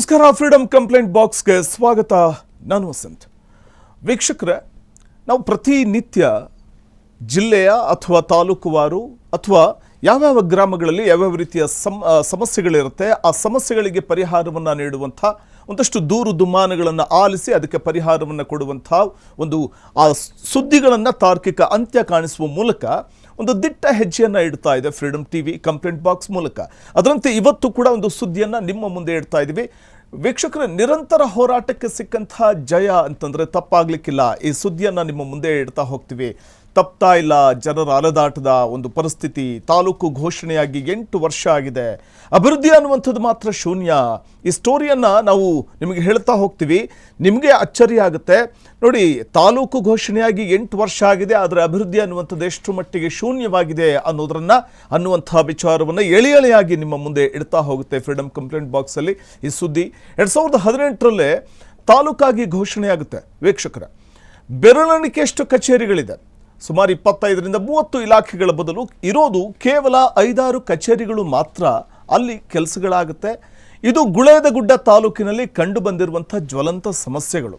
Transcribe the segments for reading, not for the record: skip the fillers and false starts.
ನಮಸ್ಕಾರ. Freedom complaint ಬಾಕ್ಸ್ಗೆ ಸ್ವಾಗತ. ನಾನು ವಸಂತ್. ವೀಕ್ಷಕರೇ, ನಾವು ಪ್ರತಿನಿತ್ಯ ಜಿಲ್ಲೆಯ ಅಥವಾ ತಾಲೂಕುವಾರು ಅಥವಾ ಯಾವ್ಯಾವ ಗ್ರಾಮಗಳಲ್ಲಿ ಯಾವ್ಯಾವ ರೀತಿಯ ಸಮಸ್ಯೆಗಳಿರುತ್ತೆ, ಆ ಸಮಸ್ಯೆಗಳಿಗೆ ಪರಿಹಾರವನ್ನು ನೀಡುವಂಥ ಒಂದಷ್ಟು ದೂರು ದುಮ್ಮಾನಗಳನ್ನು ಆಲಿಸಿ ಅದಕ್ಕೆ ಪರಿಹಾರವನ್ನು ಕೊಡುವಂಥ ಒಂದು ಆ ಸುದ್ದಿಗಳನ್ನು ತಾರ್ಕಿಕ ಅಂತ್ಯ ಕಾಣಿಸುವ ಮೂಲಕ ಒಂದು ದಿಟ್ಟ ಹೆಜ್ಜೆಯನ್ನು ಇಡ್ತಾ ಇದೆ ಫ್ರೀಡಮ್ ಟಿವಿ ಕಂಪ್ಲೇಂಟ್ ಬಾಕ್ಸ್ ಮೂಲಕ. ಅದರಂತೆ ಇವತ್ತು ಕೂಡ ಒಂದು ಸುದ್ದಿಯನ್ನು ನಿಮ್ಮ ಮುಂದೆ ಇಡ್ತಾ ಇದ್ದೀವಿ. ವೀಕ್ಷಕರ, ನಿರಂತರ ಹೋರಾಟಕ್ಕೆ ಸಿಕ್ಕಂಥ ಜಯ ಅಂತಂದರೆ ತಪ್ಪಾಗಲಿಕ್ಕಿಲ್ಲ. ಈ ಸುದ್ದಿಯನ್ನು ನಿಮ್ಮ ಮುಂದೆ ಇಡ್ತಾ ಹೋಗ್ತೀವಿ. ತಪ್ತಾ ಇಲ್ಲ. ಜನರ ಅಲೆದಾಟದ ಒಂದು ಪರಿಸ್ಥಿತಿ. ತಾಲೂಕು ಘೋಷಣೆಯಾಗಿ 8 ವರ್ಷ ಆಗಿದೆ. ಅಭಿವೃದ್ಧಿ ಅನ್ನುವಂಥದ್ದು ಮಾತ್ರ ಶೂನ್ಯ. ಈ ಸ್ಟೋರಿಯನ್ನು ನಾವು ನಿಮಗೆ ಹೇಳ್ತಾ ಹೋಗ್ತೀವಿ. ನಿಮಗೆ ಅಚ್ಚರಿ ಆಗುತ್ತೆ. ನೋಡಿ, ತಾಲೂಕು ಘೋಷಣೆಯಾಗಿ 8 ವರ್ಷ ಆಗಿದೆ, ಆದರೆ ಅಭಿವೃದ್ಧಿ ಅನ್ನುವಂಥದ್ದು ಎಷ್ಟು ಮಟ್ಟಿಗೆ ಶೂನ್ಯವಾಗಿದೆ ಅನ್ನುವಂಥ ವಿಚಾರವನ್ನು ಎಳೆಯಾಗಿ ನಿಮ್ಮ ಮುಂದೆ ಇಡ್ತಾ ಹೋಗುತ್ತೆ ಫ್ರೀಡಮ್ ಕಂಪ್ಲೇಂಟ್ ಬಾಕ್ಸಲ್ಲಿ. ಈ ಸುದ್ದಿ 2018ರಲ್ಲೇ ತಾಲೂಕಾಗಿ ಘೋಷಣೆಯಾಗುತ್ತೆ. ವೀಕ್ಷಕರ, ಬೆರಳೆಣಿಕೆಯಷ್ಟು ಕಚೇರಿಗಳಿದೆ. ಸುಮಾರು 25ರಿಂದ 30 ಇಲಾಖೆಗಳ ಬದಲು ಇರೋದು ಕೇವಲ 5-6 ಕಚೇರಿಗಳು ಮಾತ್ರ ಅಲ್ಲಿ ಕೆಲಸಗಳಾಗುತ್ತೆ. ಇದು ಗುಳೇದಗುಡ್ಡ ತಾಲೂಕಿನಲ್ಲಿ ಕಂಡು ಬಂದಿರುವಂಥ ಜ್ವಲಂತ ಸಮಸ್ಯೆಗಳು.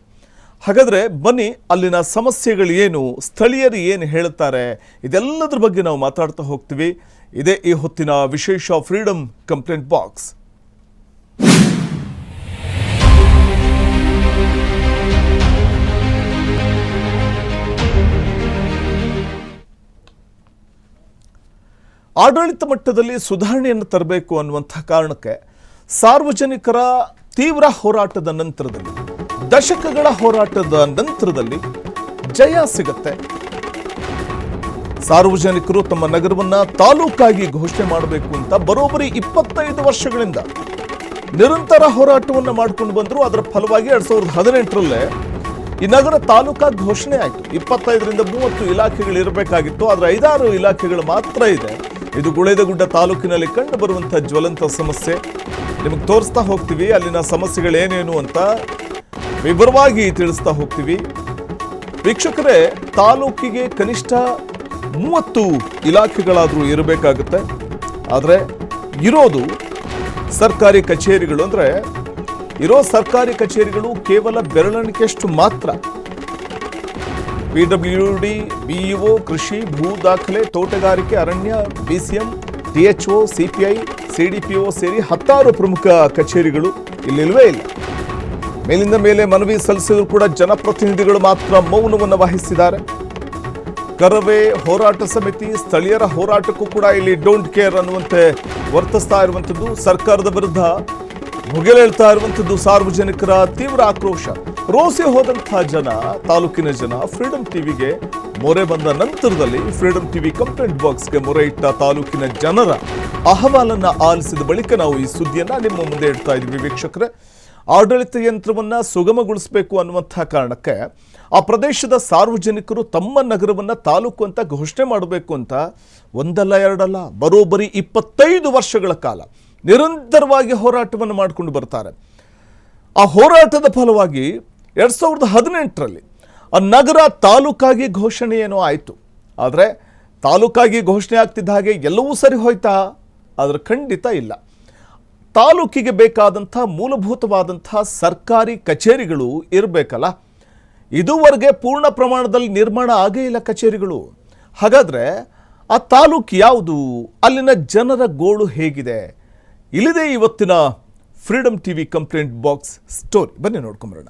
ಹಾಗಾದರೆ ಬನ್ನಿ, ಅಲ್ಲಿನ ಸಮಸ್ಯೆಗಳು ಏನು, ಸ್ಥಳೀಯರು ಏನು ಹೇಳ್ತಾರೆ, ಇದೆಲ್ಲದರ ಬಗ್ಗೆ ನಾವು ಮಾತಾಡ್ತಾ ಹೋಗ್ತೀವಿ. ಇದೇ ಈ ಹೊತ್ತಿನ ವಿಶೇಷ ಫ್ರೀಡಮ್ ಕಂಪ್ಲೇಂಟ್ ಬಾಕ್ಸ್. ಆಡಳಿತ ಮಟ್ಟದಲ್ಲಿ ಸುಧಾರಣೆಯನ್ನು ತರಬೇಕು ಅನ್ನುವಂಥ ಕಾರಣಕ್ಕೆ ಸಾರ್ವಜನಿಕರ ತೀವ್ರ ಹೋರಾಟದ ನಂತರದಲ್ಲಿ, ದಶಕಗಳ ಹೋರಾಟದ ನಂತರದಲ್ಲಿ ಜಯ ಸಿಗತ್ತೆ. ಸಾರ್ವಜನಿಕರು ತಮ್ಮ ನಗರವನ್ನು ತಾಲೂಕಾಗಿ ಘೋಷಣೆ ಮಾಡಬೇಕು ಅಂತ ಬರೋಬ್ಬರಿ 25 ವರ್ಷಗಳಿಂದ ನಿರಂತರ ಹೋರಾಟವನ್ನು ಮಾಡಿಕೊಂಡು ಬಂದರು. ಅದರ ಫಲವಾಗಿ 2018ರಲ್ಲೇ ಈ ನಗರ ತಾಲೂಕಾಗಿ ಘೋಷಣೆ ಆಯಿತು. 25ರಿಂದ 30 ಇಲಾಖೆಗಳು ಇರಬೇಕಾಗಿತ್ತು, ಆದರೆ 5-6 ಇಲಾಖೆಗಳು ಮಾತ್ರ ಇದೆ. ಇದು ಗುಳೇದಗುಡ್ಡ ತಾಲೂಕಿನಲ್ಲಿ ಕಂಡು ಬರುವಂಥ ಜ್ವಲಂತ ಸಮಸ್ಯೆ. ನಿಮಗೆ ತೋರಿಸ್ತಾ ಹೋಗ್ತೀವಿ ಅಲ್ಲಿನ ಸಮಸ್ಯೆಗಳೇನೇನು ಅಂತ ವಿವರವಾಗಿ ತಿಳಿಸ್ತಾ ಹೋಗ್ತೀವಿ. ವೀಕ್ಷಕರೇ, ತಾಲೂಕಿಗೆ ಕನಿಷ್ಠ 30 ಇಲಾಖೆಗಳಾದರೂ ಇರಬೇಕಾಗುತ್ತೆ. ಆದರೆ ಇರೋದು ಸರ್ಕಾರಿ ಕಚೇರಿಗಳು. ಅಂದರೆ ಇರೋ ಸರ್ಕಾರಿ ಕಚೇರಿಗಳು ಕೇವಲ ಬೆರಳೆಣಿಕೆಯಷ್ಟು ಮಾತ್ರ. PWD, BEO, ಕೃಷಿ, ಭೂ ದಾಖಲೆ, ತೋಟಗಾರಿಕೆ, ಅರಣ್ಯ, BCM, THO, CPI, CDPO ಸೇರಿ 10 ಪ್ರಮುಖ ಕಚೇರಿಗಳು ಇಲ್ಲಿಲ್ವೇ ಇಲ್ಲ. ಮೇಲಿಂದ ಮೇಲೆ ಮನವಿ ಸಲ್ಲಿಸಿದ್ರು ಕೂಡ ಜನಪ್ರತಿನಿಧಿಗಳು ಮಾತ್ರ ಮೌನವನ್ನು ವಹಿಸಿದ್ದಾರೆ. ಕರವೇ ಹೋರಾಟ ಸಮಿತಿ, ಸ್ಥಳೀಯರ ಹೋರಾಟಕ್ಕೂ ಕೂಡ ಇಲ್ಲಿ ಡೋಂಟ್ ಕೇರ್ ಅನ್ನುವಂತೆ ವರ್ತಿಸ್ತಾ ಇರುವಂಥದ್ದು. ಸರ್ಕಾರದ ವಿರುದ್ಧ ಮುಗಿಲೇಳ್ತಾ ಇರುವಂಥದ್ದು ಸಾರ್ವಜನಿಕರ ತೀವ್ರ ಆಕ್ರೋಶ. ರೋಸಿ ಹೋದಂಥ ಜನ, ತಾಲೂಕಿನ ಜನ ಫ್ರೀಡಮ್ ಟಿವಿಗೆ ಮೊರೆ ಬಂದ ನಂತರದಲ್ಲಿ ಫ್ರೀಡಮ್ ಟಿವಿ ಕಂಪ್ಲೇಂಟ್ ಬಾಕ್ಸ್ಗೆ ಮೊರೆ ಇಟ್ಟ ತಾಲೂಕಿನ ಜನರ ಅಹವಾಲನ್ನು ಆಲಿಸಿದ ಬಳಿಕ ನಾವು ಈ ಸುದ್ದಿಯನ್ನು ನಿಮ್ಮ ಮುಂದೆ ಇಡ್ತಾ ಇದ್ದೀವಿ. ವೀಕ್ಷಕರೇ, ಆಡಳಿತ ಯಂತ್ರವನ್ನು ಸುಗಮಗೊಳಿಸಬೇಕು ಅನ್ನುವಂಥ ಕಾರಣಕ್ಕೆ ಆ ಪ್ರದೇಶದ ಸಾರ್ವಜನಿಕರು ತಮ್ಮ ನಗರವನ್ನು ತಾಲೂಕು ಅಂತ ಘೋಷಣೆ ಮಾಡಬೇಕು ಅಂತ ಒಂದಲ್ಲ ಎರಡಲ್ಲ ಬರೋಬ್ಬರಿ 25 ವರ್ಷಗಳ ಕಾಲ ನಿರಂತರವಾಗಿ ಹೋರಾಟವನ್ನು ಮಾಡಿಕೊಂಡು ಬರ್ತಾರೆ. ಆ ಹೋರಾಟದ ಫಲವಾಗಿ 2018ರಲ್ಲಿ ಆ ನಗರ ತಾಲೂಕಾಗಿ ಘೋಷಣೆ ಏನೋ ಆಯಿತು. ಆದರೆ ತಾಲೂಕಾಗಿ ಘೋಷಣೆ ಆಗ್ತಿದ್ದ ಹಾಗೆ ಎಲ್ಲವೂ ಸರಿ ಹೋಯ್ತಾ? ಆದರೆ ಖಂಡಿತ ಇಲ್ಲ. ತಾಲೂಕಿಗೆ ಬೇಕಾದಂಥ ಮೂಲಭೂತವಾದಂಥ ಸರ್ಕಾರಿ ಕಚೇರಿಗಳು ಇರಬೇಕಲ್ಲ. ಇದುವರೆಗೆ ಪೂರ್ಣ ಪ್ರಮಾಣದಲ್ಲಿ ನಿರ್ಮಾಣ ಆಗೇ ಇಲ್ಲ ಕಚೇರಿಗಳು. ಹಾಗಾದರೆ ಆ ತಾಲೂಕು ಯಾವುದು? ಅಲ್ಲಿನ ಜನರ ಗೋಳು ಹೇಗಿದೆ? ಇಲ್ಲಿದೆ ಇವತ್ತಿನ freedom TV complaint box story. ಬನ್ನಿ ನೋಡ್ಕೊಂಬರೋಣ.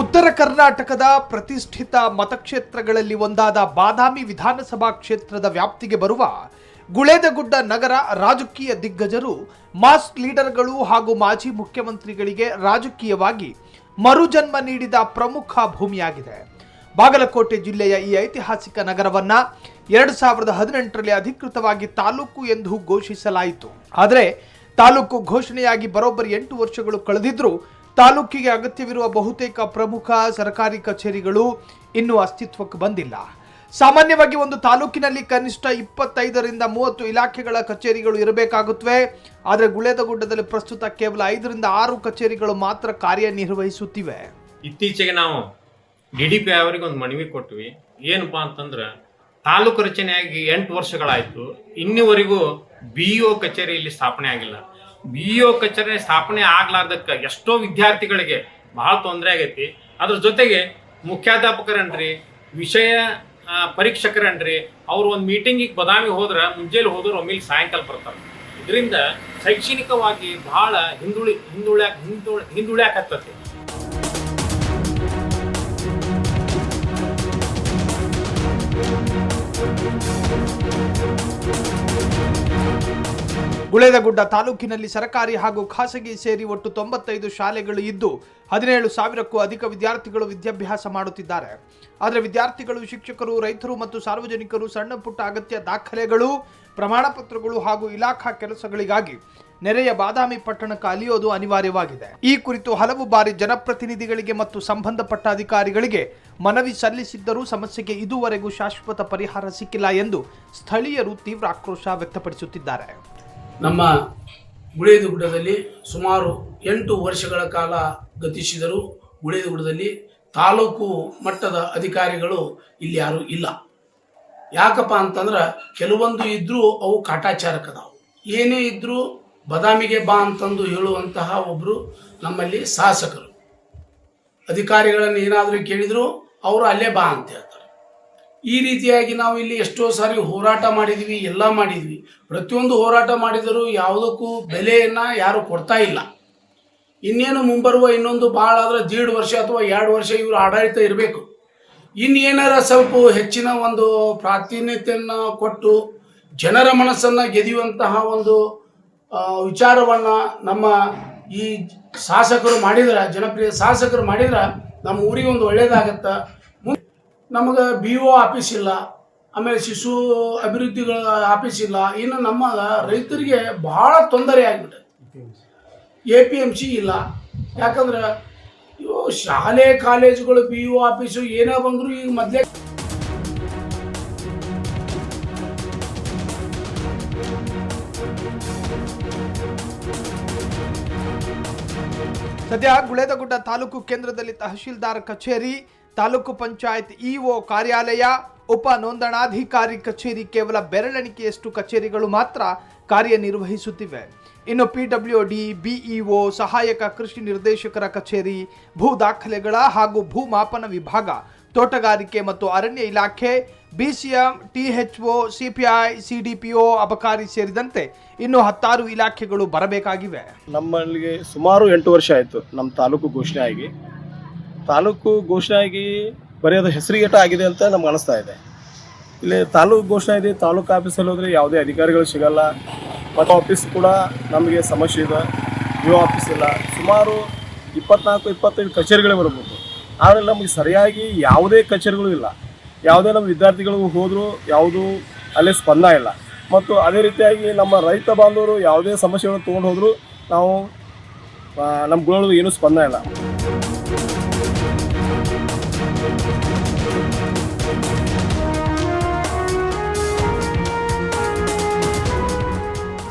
ಉತ್ತರ ಕರ್ನಾಟಕದ ಪ್ರತಿಷ್ಠಿತ ಮತಕ್ಷೇತ್ರಗಳಲ್ಲಿ ಒಂದಾದ ಬಾದಾಮಿ ವಿಧಾನಸಭಾ ಕ್ಷೇತ್ರದ ವ್ಯಾಪ್ತಿಗೆ ಬರುವ ಗುಳೇದಗುಡ್ಡ ನಗರ ರಾಜಕೀಯ ದಿಗ್ಗಜರು, ಮಾಸ್ ಲೀಡರ್ಗಳು ಹಾಗೂ ಮಾಜಿ ಮುಖ್ಯಮಂತ್ರಿಗಳಿಗೆ ರಾಜಕೀಯವಾಗಿ ಮರುಜನ್ಮ ನೀಡಿದ ಪ್ರಮುಖ ಭೂಮಿಯಾಗಿದೆ. ಬಾಗಲಕೋಟೆ ಜಿಲ್ಲೆಯ ಈ ಐತಿಹಾಸಿಕ ನಗರವನ್ನ 2018ರಲ್ಲಿ ಅಧಿಕೃತವಾಗಿ ತಾಲೂಕು ಎಂದು ಘೋಷಿಸಲಾಯಿತು. ಆದರೆ ತಾಲೂಕು ಘೋಷಣೆಯಾಗಿ ಬರೋಬ್ಬರಿ 8 ವರ್ಷಗಳು ಕಳೆದಿದ್ರೂ ತಾಲೂಕಿಗೆ ಅಗತ್ಯವಿರುವ ಬಹುತೇಕ ಪ್ರಮುಖ ಸರ್ಕಾರಿ ಕಚೇರಿಗಳು ಇನ್ನೂ ಅಸ್ತಿತ್ವಕ್ಕೆ ಬಂದಿಲ್ಲ. ಸಾಮಾನ್ಯವಾಗಿ ಒಂದು ತಾಲೂಕಿನಲ್ಲಿ ಕನಿಷ್ಠ 25ರಿಂದ 30 ಇಲಾಖೆಗಳ ಕಚೇರಿಗಳು ಇರಬೇಕಾಗುತ್ತವೆ. ಆದರೆ ಗುಳೇದಗುಡ್ಡದಲ್ಲಿ ಪ್ರಸ್ತುತ ಕೇವಲ 5ರಿಂದ 6 ಕಚೇರಿಗಳು ಮಾತ್ರ ಕಾರ್ಯನಿರ್ವಹಿಸುತ್ತಿವೆ. ಇತ್ತೀಚೆಗೆ ನಾವು DDP ಅವರಿಗೆ ಒಂದು ಮನವಿ ಕೊಟ್ವಿ. ಏನಪ್ಪಾ ಅಂತಂದ್ರೆ ತಾಲೂಕು ರಚನೆಯಾಗಿ 8 ವರ್ಷಗಳಾಯಿತು, ಇನ್ನಿವರೆಗೂ BEO ಕಚೇರಿ ಇಲ್ಲಿ ಸ್ಥಾಪನೆ ಆಗಿಲ್ಲ. BEO ಕಚೇರಿ ಸ್ಥಾಪನೆ ಆಗ್ಲಾರ್ದಕ್ಕೆ ಎಷ್ಟೋ ವಿದ್ಯಾರ್ಥಿಗಳಿಗೆ ಬಹಳ ತೊಂದರೆ ಆಗೈತಿ. ಅದ್ರ ಜೊತೆಗೆ ಮುಖ್ಯಾಧ್ಯಾಪಕರನ್ರಿ, ವಿಷಯ ಪರೀಕ್ಷಕರನ್ರಿ, ಅವ್ರು ಒಂದು ಮೀಟಿಂಗಿಗೆ ಬದಾಮಿ ಹೋದ್ರೆ ಮುಂಜಾನೆ ಹೋದ್ರೆ ಒಮ್ಮೆಲೆ ಸಾಯಂಕಾಲ ಬರ್ತಾರೆ. ಇದರಿಂದ ಶೈಕ್ಷಣಿಕವಾಗಿ ಬಹಳ ಹಿಂದುಳ್ಯಾಕತ್ತೈತಿ. ಗುಳೇದಗುಡ್ಡ ತಾಲೂಕಿನಲ್ಲಿ ಸರ್ಕಾರಿ ಹಾಗೂ ಖಾಸಗಿ ಸೇರಿ ಒಟ್ಟು 95 ಶಾಲೆಗಳು ಇದ್ದು 17,000ಕ್ಕೂ ಅಧಿಕ ವಿದ್ಯಾರ್ಥಿಗಳು ವಿದ್ಯಾಭ್ಯಾಸ ಮಾಡುತ್ತಿದ್ದಾರೆ. ಆದರೆ ವಿದ್ಯಾರ್ಥಿಗಳು, ಶಿಕ್ಷಕರು, ರೈತರು ಮತ್ತು ಸಾರ್ವಜನಿಕರು ಸಣ್ಣ ಪುಟ್ಟ ಅಗತ್ಯ ದಾಖಲೆಗಳು, ಪ್ರಮಾಣ ಪತ್ರಗಳು ಹಾಗೂ ಇಲಾಖಾ ಕೆಲಸಗಳಿಗಾಗಿ ನೆರೆಯ ಬಾದಾಮಿ ಪಟ್ಟಣಕ್ಕೆ ಅಲಿಯೋದು ಅನಿವಾರ್ಯವಾಗಿದೆ. ಈ ಕುರಿತು ಹಲವು ಬಾರಿ ಜನಪ್ರತಿನಿಧಿಗಳಿಗೆ ಮತ್ತು ಸಂಬಂಧಪಟ್ಟ ಅಧಿಕಾರಿಗಳಿಗೆ ಮನವಿ ಸಲ್ಲಿಸಿದ್ದರೂ ಸಮಸ್ಯೆಗೆ ಇದುವರೆಗೂ ಶಾಶ್ವತ ಪರಿಹಾರ ಸಿಕ್ಕಿಲ್ಲ ಎಂದು ಸ್ಥಳೀಯರು ತೀವ್ರ ಆಕ್ರೋಶ ವ್ಯಕ್ತಪಡಿಸುತ್ತಿದ್ದಾರೆ. ನಮ್ಮ ಗುಳೇದಗುಡ್ಡದಲ್ಲಿ ಸುಮಾರು 8 ವರ್ಷಗಳ ಕಾಲ ಗತಿಸಿದರೂ ಗುಳೇದಗುಡ್ಡದಲ್ಲಿ ತಾಲೂಕು ಮಟ್ಟದ ಅಧಿಕಾರಿಗಳು ಇಲ್ಲಿ ಯಾರೂ ಇಲ್ಲ. ಯಾಕಪ್ಪ ಅಂತಂದ್ರೆ ಕೆಲವೊಂದು ಇದ್ದರೂ ಅವು ಕಾಟಾಚಾರಕ್ಕದಾವು. ಏನೇ ಇದ್ದರೂ ಬದಾಮಿಗೆ ಬಾ ಅಂತಂದು ಹೇಳುವಂತಹ ಒಬ್ಬರು ನಮ್ಮಲ್ಲಿ ಶಾಸಕರು. ಅಧಿಕಾರಿಗಳನ್ನು ಏನಾದರೂ ಕೇಳಿದರೂ ಅವರು ಅಲ್ಲೇ ಬಾ ಅಂತ ಹೇಳ್ತಾರೆ. ಈ ರೀತಿಯಾಗಿ ನಾವು ಇಲ್ಲಿ ಎಷ್ಟೋ ಸಾರಿ ಹೋರಾಟ ಮಾಡಿದ್ವಿ, ಎಲ್ಲ ಮಾಡಿದ್ವಿ. ಪ್ರತಿಯೊಂದು ಹೋರಾಟ ಮಾಡಿದರೂ ಯಾವುದಕ್ಕೂ ಬೆಲೆಯನ್ನು ಯಾರು ಕೊಡ್ತಾ ಇಲ್ಲ. ಇನ್ನೇನು ಮುಂಬರುವ ಇನ್ನೊಂದು ಭಾಳ ಆದ್ರೆ 1.5 ವರ್ಷ ಅಥವಾ 2 ವರ್ಷ ಇವರು ಆಡಳಿತ ಇರಬೇಕು. ಇನ್ನೇನಾರ ಸ್ವಲ್ಪ ಹೆಚ್ಚಿನ ಒಂದು ಪ್ರಾತಿನಿಧ್ಯವನ್ನು ಕೊಟ್ಟು ಜನರ ಮನಸ್ಸನ್ನು ಗೆದಿಯುವಂತಹ ಒಂದು ವಿಚಾರವನ್ನು ನಮ್ಮ ಈ ಶಾಸಕರು ಮಾಡಿದ್ರೆ, ಜನಪ್ರಿಯ ಶಾಸಕರು ಮಾಡಿದ್ರೆ ನಮ್ಮ ಊರಿಗೆ ಒಂದು ಒಳ್ಳೆಯದಾಗತ್ತೆ. ನಮಗೆ BO ಆಫೀಸ್ ಇಲ್ಲ, ಆಮೇಲೆ ಶಿಶು ಅಭಿವೃದ್ಧಿಗಳ ಆಫೀಸ್ ಇಲ್ಲ. ಇನ್ನು ನಮ್ಮ ರೈತರಿಗೆ ಭಾಳ ತೊಂದರೆ ಆಗಿಬಿಟ್ಟೆ. APMC ಇಲ್ಲ. ಯಾಕಂದ್ರೆ ಇವು ಶಾಲೆ ಕಾಲೇಜುಗಳು BO ಆಫೀಸು ಏನೇ ಬಂದರೂ ಈಗ ಮೊದಲೇ ಸದ್ಯ ಗುಳೇದಗುಡ್ಡ ತಾಲೂಕು ಕೇಂದ್ರದಲ್ಲಿ ತಹಶೀಲ್ದಾರ್ ಕಚೇರಿ, ತಾಲೂಕು ಪಂಚಾಯತ್ EO ಕಾರ್ಯಾಲಯ, ಉಪ ನೋಂದಣಾಧಿಕಾರಿ ಕಚೇರಿ ಕೇವಲ ಬೆರಳೆಣಿಕೆಯಷ್ಟು ಕಚೇರಿಗಳು ಮಾತ್ರ ಕಾರ್ಯನಿರ್ವಹಿಸುತ್ತಿವೆ. ಇನ್ನು PWD, BEO, ಸಹಾಯಕ ಕೃಷಿ ನಿರ್ದೇಶಕರ ಕಚೇರಿ, ಭೂ ದಾಖಲೆಗಳ ಹಾಗೂ ಭೂ ಮಾಪನ ವಿಭಾಗ, ತೋಟಗಾರಿಕೆ ಮತ್ತು ಅರಣ್ಯ ಇಲಾಖೆ, BCM, THO, CPI, CDPO, ಅಬಕಾರಿ ಸೇರಿದಂತೆ ಇನ್ನು 10 ಇಲಾಖೆಗಳು ಬರಬೇಕಾಗಿವೆ. ನಮ್ಮಲ್ಲಿಗೆ ಸುಮಾರು 8 ವರ್ಷ ಆಯಿತು ನಮ್ಮ ತಾಲೂಕು ಘೋಷಣೆ ಆಗಿ ಬರೀ ಅದು ಹೆಸರಿಗೇಟ ಆಗಿದೆ ಅಂತ ನಮ್ಗೆ ಅನಿಸ್ತಾ ಇದೆ. ಇಲ್ಲಿ ತಾಲೂಕು ಘೋಷಣೆ ಇದೆ, ತಾಲೂಕು ಆಫೀಸಲ್ಲಿ ಹೋದರೆ ಯಾವುದೇ ಅಧಿಕಾರಿಗಳು ಸಿಗಲ್ಲ. ಮತ್ತು ಆಫೀಸ್ ಕೂಡ ನಮಗೆ ಸಮಸ್ಯೆ ಇದೆ, BO ಆಫೀಸ್ ಇಲ್ಲ. ಸುಮಾರು 24-25 ಕಚೇರಿಗಳೇ ಬರ್ಬೋದು. ಆದರೆ ನಮಗೆ ಸರಿಯಾಗಿ ಯಾವುದೇ ಕಚೇರಿಗಳು ಇಲ್ಲ. ಯಾವುದೇ ನಮ್ಮ ವಿದ್ಯಾರ್ಥಿಗಳು ಹೋದರೂ ಯಾವುದೂ ಅಲ್ಲೇ ಸ್ಪಂದನ ಇಲ್ಲ. ಮತ್ತು ಅದೇ ರೀತಿಯಾಗಿ ನಮ್ಮ ರೈತ ಬಾಂಧವರು ಯಾವುದೇ ಸಮಸ್ಯೆಗಳನ್ನು ತೊಗೊಂಡು ಹೋದರೂ ನಾವು ನಮ್ಗೆ ಏನೂ ಸ್ಪಂದನ ಇಲ್ಲ.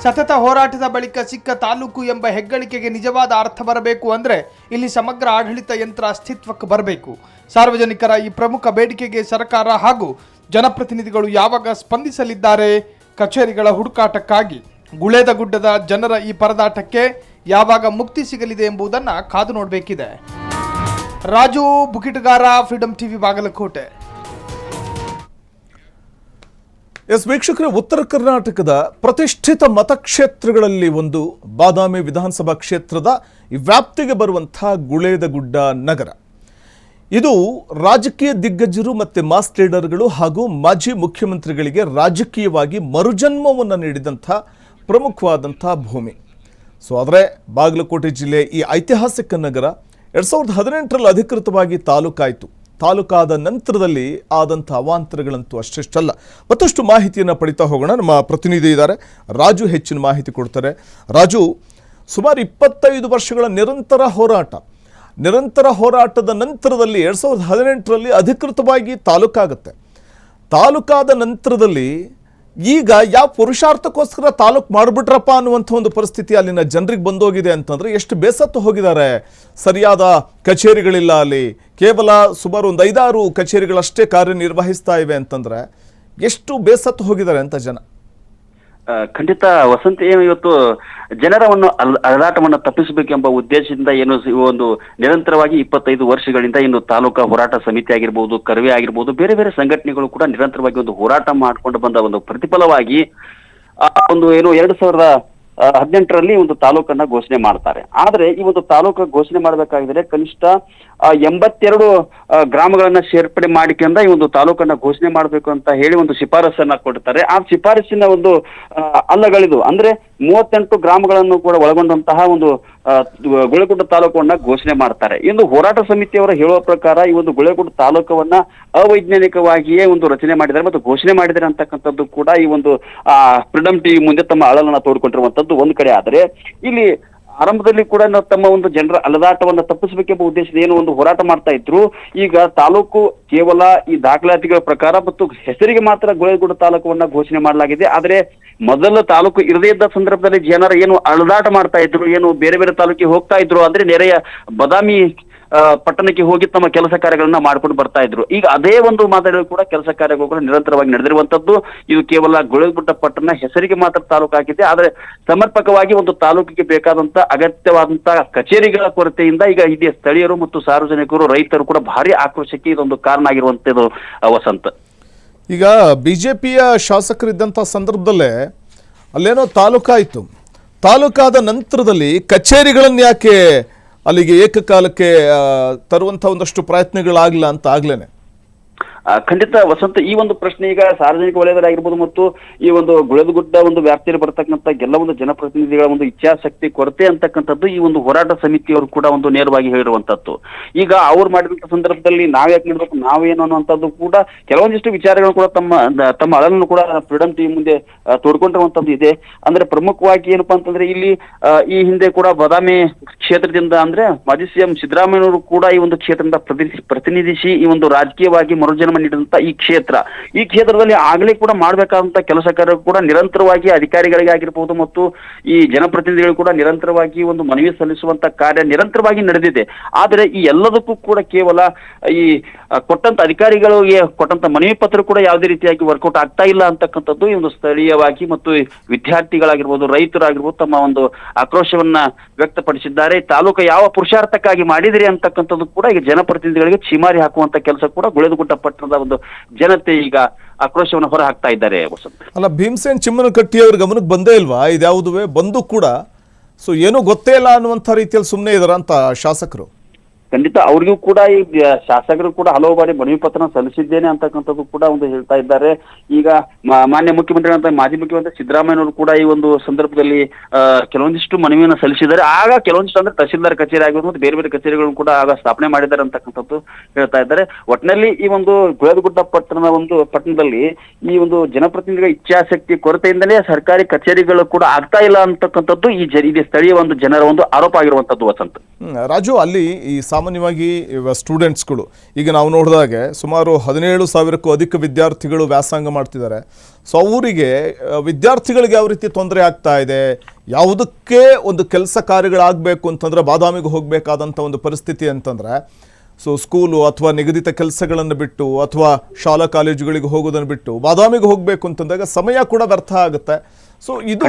ಸತತ ಹೋರಾಟದ ಬಳಿಕ ಸಿಕ್ಕ ತಾಲೂಕು ಎಂಬ ಹೆಗ್ಗಳಿಕೆಗೆ ನಿಜವಾದ ಅರ್ಥ ಬರಬೇಕು ಅಂದರೆ ಇಲ್ಲಿ ಸಮಗ್ರ ಆಡಳಿತ ಯಂತ್ರ ಅಸ್ತಿತ್ವಕ್ಕೆ ಬರಬೇಕು. ಸಾರ್ವಜನಿಕರ ಈ ಪ್ರಮುಖ ಬೇಡಿಕೆಗೆ ಸರ್ಕಾರ ಹಾಗೂ ಜನಪ್ರತಿನಿಧಿಗಳು ಯಾವಾಗ ಸ್ಪಂದಿಸಲಿದ್ದಾರೆ? ಕಚೇರಿಗಳ ಹುಡುಕಾಟಕ್ಕಾಗಿ ಗುಳೇದಗುಡ್ಡದ ಜನರ ಈ ಪರದಾಟಕ್ಕೆ ಯಾವಾಗ ಮುಕ್ತಿ ಸಿಗಲಿದೆ ಎಂಬುದನ್ನು ಕಾದು ನೋಡಬೇಕಿದೆ. Raju Bukitagara, Freedom TV, Bagalkot. ವೀಕ್ಷಕರೇ, ಉತ್ತರ ಕರ್ನಾಟಕದ ಪ್ರತಿಷ್ಠಿತ ಮತಕ್ಷೇತ್ರಗಳಲ್ಲಿ ಒಂದು ಬಾದಾಮಿ ವಿಧಾನಸಭಾ ಕ್ಷೇತ್ರದ ವ್ಯಾಪ್ತಿಗೆ ಬರುವಂತಹ ಗುಳೇದಗುಡ್ಡ ನಗರ. ಇದು ರಾಜಕೀಯ ದಿಗ್ಗಜರು ಮತ್ತು ಮಾಸ್ ಲೀಡರ್ಗಳು ಹಾಗೂ ಮಾಜಿ ಮುಖ್ಯಮಂತ್ರಿಗಳಿಗೆ ರಾಜಕೀಯವಾಗಿ ಮರುಜನ್ಮವನ್ನು ನೀಡಿದಂಥ ಪ್ರಮುಖವಾದಂಥ ಭೂಮಿ. ಆದರೆ ಬಾಗಲಕೋಟೆ ಜಿಲ್ಲೆ ಈ ಐತಿಹಾಸಿಕ ನಗರ 2018ರಲ್ಲಿ ಅಧಿಕೃತವಾಗಿ ತಾಲೂಕಾಯಿತು. ತಾಲೂಕಾದ ನಂತರದಲ್ಲಿ ಆದಂಥ ಅವಾಂತರಗಳಂತೂ ಅಷ್ಟೆಷ್ಟಲ್ಲ. ಮತ್ತಷ್ಟು ಮಾಹಿತಿಯನ್ನು ಪಡಿತಾ ಹೋಗೋಣ. ನಮ್ಮ ಪ್ರತಿನಿಧಿ ಇದ್ದಾರೆ, ರಾಜು ಹೆಚ್ಚಿನ ಮಾಹಿತಿ ಕೊಡ್ತಾರೆ. ರಾಜು, ಸುಮಾರು 25 ವರ್ಷಗಳ ನಿರಂತರ ಹೋರಾಟದ ನಂತರದಲ್ಲಿ 2018ರಲ್ಲಿ ಅಧಿಕೃತವಾಗಿ ತಾಲೂಕಾಗುತ್ತೆ. ತಾಲೂಕಾದ ನಂತರದಲ್ಲಿ ಈಗ ಯಾವ ಪುರುಷಾರ್ಥಕ್ಕೋಸ್ಕರ ತಾಲೂಕು ಮಾಡಿಬಿಟ್ರಪ್ಪ ಅನ್ನುವಂಥ ಒಂದು ಪರಿಸ್ಥಿತಿ ಅಲ್ಲಿನ ಜನರಿಗೆ ಬಂದೋಗಿದೆ ಅಂತಂದ್ರೆ ಎಷ್ಟು ಬೇಸತ್ತು ಹೋಗಿದ್ದಾರೆ. ಸರಿಯಾದ ಕಚೇರಿಗಳಿಲ್ಲ, ಅಲ್ಲಿ ಕೇವಲ ಸುಮಾರು ಒಂದು 5-6 ಕಚೇರಿಗಳಷ್ಟೇ ಕಾರ್ಯನಿರ್ವಹಿಸ್ತಾ ಇವೆ ಅಂತಂದ್ರೆ ಎಷ್ಟು ಬೇಸತ್ತು ಹೋಗಿದ್ದಾರೆ ಅಂತ ಜನ. ಖಂಡಿತ ವಸಂತ, ಏನು ಇವತ್ತು ಜನರ ಒಂದು ಅಲದಾಟವನ್ನು ತಪ್ಪಿಸಬೇಕೆಂಬ ಉದ್ದೇಶದಿಂದ ಏನು ಒಂದು ನಿರಂತರವಾಗಿ 25 ವರ್ಷಗಳಿಂದ ಇನ್ನು ತಾಲೂಕಾ ಹೋರಾಟ ಸಮಿತಿ ಆಗಿರ್ಬೋದು, ಕರ್ವೆ ಆಗಿರ್ಬೋದು, ಬೇರೆ ಬೇರೆ ಸಂಘಟನೆಗಳು ಕೂಡ ನಿರಂತರವಾಗಿ ಒಂದು ಹೋರಾಟ ಮಾಡಿಕೊಂಡು ಬಂದ ಒಂದು ಪ್ರತಿಫಲವಾಗಿ ಒಂದು ಏನು 2018ರಲ್ಲಿ ಒಂದು ತಾಲೂಕನ್ನ ಘೋಷಣೆ ಮಾಡ್ತಾರೆ. ಆದ್ರೆ ಈ ಒಂದು ತಾಲೂಕು ಘೋಷಣೆ ಮಾಡಬೇಕಾಗಿದ್ರೆ ಕನಿಷ್ಠ 82 ಗ್ರಾಮಗಳನ್ನ ಸೇರ್ಪಡೆ ಮಾಡಿಕೊಂಡ ಈ ಒಂದು ತಾಲೂಕನ್ನ ಘೋಷಣೆ ಮಾಡಬೇಕು ಅಂತ ಹೇಳಿ ಒಂದು ಶಿಫಾರಸನ್ನ ಕೊಡ್ತಾರೆ. ಆ ಶಿಫಾರಸಿನ ಒಂದು ಅಲ್ಲಗಳಿದು ಅಂದ್ರೆ 38 ಗ್ರಾಮಗಳನ್ನು ಕೂಡ ಒಳಗೊಂಡಂತಹ ಒಂದು ಗುಳೇಗುಡ್ಡ ತಾಲೂಕನ್ನ ಘೋಷಣೆ ಮಾಡ್ತಾರೆ. ಇಂದು ಹೋರಾಟ ಸಮಿತಿಯವರು ಹೇಳುವ ಪ್ರಕಾರ ಈ ಒಂದು ಗುಳೇಗುಡ್ಡ ತಾಲೂಕವನ್ನ ಅವೈಜ್ಞಾನಿಕವಾಗಿಯೇ ಒಂದು ರಚನೆ ಮಾಡಿದ್ದಾರೆ ಮತ್ತು ಘೋಷಣೆ ಮಾಡಿದ್ದಾರೆ ಅಂತಕ್ಕಂಥದ್ದು ಕೂಡ ಈ ಒಂದು ಫ್ರೀಡಂ ಟಿವಿ ಮುಂದೆ ತಮ್ಮ ಅಳಲನ್ನ ತೋಡ್ಕೊಂಡಿರುವಂತದ್ದು ಒಂದು ಕಡೆ. ಆದರೆ ಇಲ್ಲಿ ಆರಂಭದಲ್ಲಿ ಕೂಡ ತಮ್ಮ ಒಂದು ಜನರ ಅಲದಾಟವನ್ನು ತಪ್ಪಿಸಬೇಕೆಂಬ ಉದ್ದೇಶದ ಏನು ಒಂದು ಹೋರಾಟ ಮಾಡ್ತಾ ಇದ್ರು. ಈಗ ತಾಲೂಕು ಕೇವಲ ಈ ದಾಖಲಾತಿಗಳ ಪ್ರಕಾರ ಮತ್ತು ಹೆಸರಿಗೆ ಮಾತ್ರ ಗುಳೇಗುಡ್ಡ ತಾಲೂಕವನ್ನ ಘೋಷಣೆ ಮಾಡಲಾಗಿದೆ. ಆದ್ರೆ ಮೊದಲ ತಾಲೂಕು ಇರದೇ ಇದ್ದ ಸಂದರ್ಭದಲ್ಲಿ ಜನರ ಏನು ಅಲದಾಟ ಮಾಡ್ತಾ ಇದ್ರು, ಏನು ಬೇರೆ ಬೇರೆ ತಾಲೂಕಿಗೆ ಹೋಗ್ತಾ ಇದ್ರು, ಅಂದ್ರೆ ನೆರೆಯ ಬದಾಮಿ ಪಟ್ಟಣಕ್ಕೆ ಹೋಗಿ ತಮ್ಮ ಕೆಲಸ ಕಾರ್ಯಗಳನ್ನ ಮಾಡ್ಕೊಂಡು ಬರ್ತಾ ಇದ್ರು. ಈಗ ಅದೇ ಒಂದು ಮಾತಾಡಲು ಕೂಡ ಕೆಲಸ ಕಾರ್ಯಗಳು ಕೂಡ ನಿರಂತರವಾಗಿ ನಡೆದಿರುವಂತದ್ದು. ಇದು ಕೇವಲ ಗುಳೇಗುಡ್ಡ ಪಟ್ಟಣ ಹೆಸರಿಗೆ ಮಾತ್ರ ತಾಲೂಕು ಆಗಿದೆ. ಆದ್ರೆ ಸಮರ್ಪಕವಾಗಿ ಒಂದು ತಾಲೂಕಿಗೆ ಬೇಕಾದಂತ ಅಗತ್ಯವಾದಂತ ಕಚೇರಿಗಳ ಕೊರತೆಯಿಂದ ಈಗ ಇಲ್ಲಿ ಸ್ಥಳೀಯರು ಮತ್ತು ಸಾರ್ವಜನಿಕರು, ರೈತರು ಕೂಡ ಭಾರಿ ಆಕ್ರೋಶಕ್ಕೆ ಇದೊಂದು ಕಾರಣ ಆಗಿರುವಂತದ್ದು ವಸಂತ. ಈಗ ಬಿಜೆಪಿಯ ಶಾಸಕರಿದ್ದಂಥ ಸಂದರ್ಭದಲ್ಲೇ ಅಲ್ಲೇನೋ ತಾಲೂಕಾಯಿತು, ತಾಲೂಕಾದ ನಂತರದಲ್ಲಿ ಕಚೇರಿಗಳನ್ನು ಯಾಕೆ ಅಲ್ಲಿಗೆ ಏಕಕಾಲಕ್ಕೆ ತರುವಂಥ ಒಂದಷ್ಟು ಪ್ರಯತ್ನಗಳಾಗಲಿಲ್ಲ ಅಂತ ಆಗ್ಲೇನೆ. ಖಂಡಿತ ವಸಂತ, ಈ ಒಂದು ಪ್ರಶ್ನೆ ಈಗ ಸಾರ್ವಜನಿಕ ವಲಯದಲ್ಲಾಗಿರ್ಬೋದು ಮತ್ತು ಈ ಒಂದು ಗುಳೇದಗುಡ್ಡ ಒಂದು ವ್ಯಾಪ್ತಿಯಲ್ಲಿ ಬರ್ತಕ್ಕಂಥ ಎಲ್ಲ ಒಂದು ಜನಪ್ರತಿನಿಧಿಗಳ ಒಂದು ಇಚ್ಛಾಶಕ್ತಿ ಕೊರತೆ ಅಂತಕ್ಕಂಥದ್ದು ಈ ಒಂದು ಹೋರಾಟ ಸಮಿತಿಯವರು ಕೂಡ ಒಂದು ನೇರವಾಗಿ ಹೇಳಿರುವಂತದ್ದು. ಈಗ ಅವ್ರು ಮಾಡಿದಂತ ಸಂದರ್ಭದಲ್ಲಿ ನಾವ್ ಯಾಕೆ ನೀಡಬೇಕು, ನಾವೇನು ಅನ್ನುವಂಥದ್ದು ಕೂಡ ಕೆಲವೊಂದಿಷ್ಟು ವಿಚಾರಗಳು ಕೂಡ ತಮ್ಮ ಅಳಲನ್ನು ಕೂಡ ಫ್ರೀಡಂ ಟಿವಿ ಮುಂದೆ ತೋಡ್ಕೊಂಡಿರುವಂತದ್ದು ಇದೆ. ಅಂದ್ರೆ ಪ್ರಮುಖವಾಗಿ ಏನಪ್ಪಾ ಅಂತಂದ್ರೆ ಇಲ್ಲಿ ಈ ಹಿಂದೆ ಕೂಡ ಬಾದಾಮಿ ಕ್ಷೇತ್ರದಿಂದ ಅಂದ್ರೆ ಮಾಜಿ ಸಿಎಂ ಸಿದ್ದರಾಮಯ್ಯನವರು ಕೂಡ ಈ ಒಂದು ಕ್ಷೇತ್ರದಿಂದ ಪ್ರತಿನಿಧಿಸಿ ಈ ಒಂದು ರಾಜಕೀಯವಾಗಿ ಮರುಜನ್ಮ ನೀಡಿದಂತ ಈ ಕ್ಷೇತ್ರದಲ್ಲಿ ಆಗ್ಲೇ ಕೂಡ ಮಾಡ್ಬೇಕಾದಂತ ಕೆಲಸ ಕಾರ್ಯ ಕೂಡ ನಿರಂತರವಾಗಿ ಅಧಿಕಾರಿಗಳಿಗೆ ಆಗಿರ್ಬೋದು ಮತ್ತು ಈ ಜನಪ್ರತಿನಿಧಿಗಳು ಕೂಡ ನಿರಂತರವಾಗಿ ಒಂದು ಮನವಿ ಸಲ್ಲಿಸುವಂತ ಕಾರ್ಯ ನಿರಂತರವಾಗಿ ನಡೆದಿದೆ. ಆದ್ರೆ ಈ ಎಲ್ಲದಕ್ಕೂ ಕೂಡ ಕೇವಲ ಈ ಕೊಟ್ಟಂತ ಅಧಿಕಾರಿಗಳಿಗೆ ಕೊಟ್ಟಂತ ಮನವಿ ಪತ್ರ ಕೂಡ ಯಾವುದೇ ರೀತಿಯಾಗಿ ವರ್ಕೌಟ್ ಆಗ್ತಾ ಇಲ್ಲ ಅಂತಕ್ಕಂಥದ್ದು ಈ ಒಂದು ಸ್ಥಳೀಯವಾಗಿ ಮತ್ತು ವಿದ್ಯಾರ್ಥಿಗಳಾಗಿರ್ಬೋದು, ರೈತರಾಗಿರ್ಬೋದು ತಮ್ಮ ಒಂದು ಆಕ್ರೋಶವನ್ನ ವ್ಯಕ್ತಪಡಿಸಿದ್ದಾರೆ. ತಾಲೂಕು ಯಾವ ಪುರುಷಾರ್ಥಕ್ಕಾಗಿ ಮಾಡಿದಿರಿ ಅಂತಕ್ಕಂಥದ್ದು ಕೂಡ ಈಗ ಜನಪ್ರತಿನಿಧಿಗಳಿಗೆ ಚಿಮಾರಿ ಹಾಕುವಂತ ಕೆಲಸ ಕೂಡ ಗುಳೇದಗುಡ್ಡ ಪಟ್ಟಣದ ಒಂದು ಜನತೆ ಈಗ ಆಕ್ರೋಶವನ್ನು ಹೊರ ಹಾಕ್ತಾ ಇದ್ದಾರೆ ವಸಂತ. ಅಲ್ಲ, ಭೀಮಸೇನ್ ಚಿಮ್ಮನಕಟ್ಟಿ ಅವ್ರ ಗಮನಕ್ಕೆ ಬಂದೇ ಇಲ್ವಾ ಇದ್ಯಾವುದುವೆ? ಬಂದು ಕೂಡ ಸೊ ಏನೂ ಗೊತ್ತೇ ಇಲ್ಲ ಅನ್ನುವಂಥ ರೀತಿಯಲ್ಲಿ ಸುಮ್ಮನೆ ಇದಾರ ಅಂತ ಶಾಸಕರು? ಖಂಡಿತ ಅವ್ರಿಗೂ ಕೂಡ ಈ ಶಾಸಕರು ಕೂಡ ಹಲವು ಬಾರಿ ಮನವಿ ಪತ್ರ ಸಲ್ಲಿಸಿದ್ದೇನೆ ಅಂತಕ್ಕಂಥದ್ದು ಕೂಡ ಒಂದು ಹೇಳ್ತಾ ಇದ್ದಾರೆ. ಈಗ ಮಾನ್ಯ ಮುಖ್ಯಮಂತ್ರಿ ಮಾಜಿ ಮುಖ್ಯಮಂತ್ರಿ ಸಿದ್ದರಾಮಯ್ಯನವರು ಕೂಡ ಈ ಒಂದು ಸಂದರ್ಭದಲ್ಲಿ ಕೆಲವೊಂದಿಷ್ಟು ಮನವಿಯನ್ನು ಸಲ್ಲಿಸಿದ್ದಾರೆ. ಆಗ ಕೆಲವೊಂದಿಷ್ಟು ಅಂದ್ರೆ ತಹಸೀಲ್ದಾರ್ ಕಚೇರಿ ಆಗಿರ್ಬೋದು ಮತ್ತು ಬೇರೆ ಬೇರೆ ಕಚೇರಿಗಳನ್ನು ಕೂಡ ಆಗ ಸ್ಥಾಪನೆ ಮಾಡಿದ್ದಾರೆ ಅಂತಕ್ಕಂಥದ್ದು ಹೇಳ್ತಾ ಇದ್ದಾರೆ. ಒಟ್ಟಿನಲ್ಲಿ ಈ ಒಂದು ಗುಳೇದಗುಡ್ಡ ಪಟ್ಟಣದಲ್ಲಿ ಈ ಒಂದು ಜನಪ್ರತಿನಿಧಿಗಳ ಇಚ್ಛಾಶಕ್ತಿ ಕೊರತೆಯಿಂದಲೇ ಸರ್ಕಾರಿ ಕಚೇರಿಗಳು ಕೂಡ ಆಗ್ತಾ ಇಲ್ಲ ಅಂತಕ್ಕಂಥದ್ದು ಈ ಸ್ಥಳೀಯ ಒಂದು ಜನರ ಒಂದು ಆರೋಪ ಆಗಿರುವಂತದ್ದು ವಸಂತ. ರಾಜು, ಅಲ್ಲಿ ಈ ಸಾಮಾನ್ಯವಾಗಿ ಸ್ಟೂಡೆಂಟ್ಸ್ಗಳು ಈಗ ನಾವು ನೋಡಿದಾಗೆ ಸುಮಾರು 17,000ಕ್ಕೂ ಅಧಿಕ ವಿದ್ಯಾರ್ಥಿಗಳು ವ್ಯಾಸಂಗ ಮಾಡ್ತಿದ್ದಾರೆ. ಸೊ ಅವರಿಗೆ ವಿದ್ಯಾರ್ಥಿಗಳಿಗೆ ಯಾವ ರೀತಿ ತೊಂದರೆ ಆಗ್ತಾ ಇದೆ, ಯಾವುದಕ್ಕೆ ಒಂದು ಕೆಲಸ ಕಾರ್ಯಗಳಾಗಬೇಕು ಅಂತಂದ್ರೆ ಬಾದಾಮಿಗೆ ಹೋಗಬೇಕಾದಂಥ ಒಂದು ಪರಿಸ್ಥಿತಿ ಅಂತಂದ್ರೆ ಸೊ ಸ್ಕೂಲು ಅಥವಾ ನಿಗದಿತ ಕೆಲಸಗಳನ್ನು ಬಿಟ್ಟು ಅಥವಾ ಶಾಲಾ ಕಾಲೇಜುಗಳಿಗೆ ಹೋಗೋದನ್ನು ಬಿಟ್ಟು ಬಾದಾಮಿಗೆ ಹೋಗಬೇಕು ಅಂತಂದಾಗ ಸಮಯ ಕೂಡ ವ್ಯರ್ಥ ಆಗುತ್ತೆ. ಸೊ ಇದು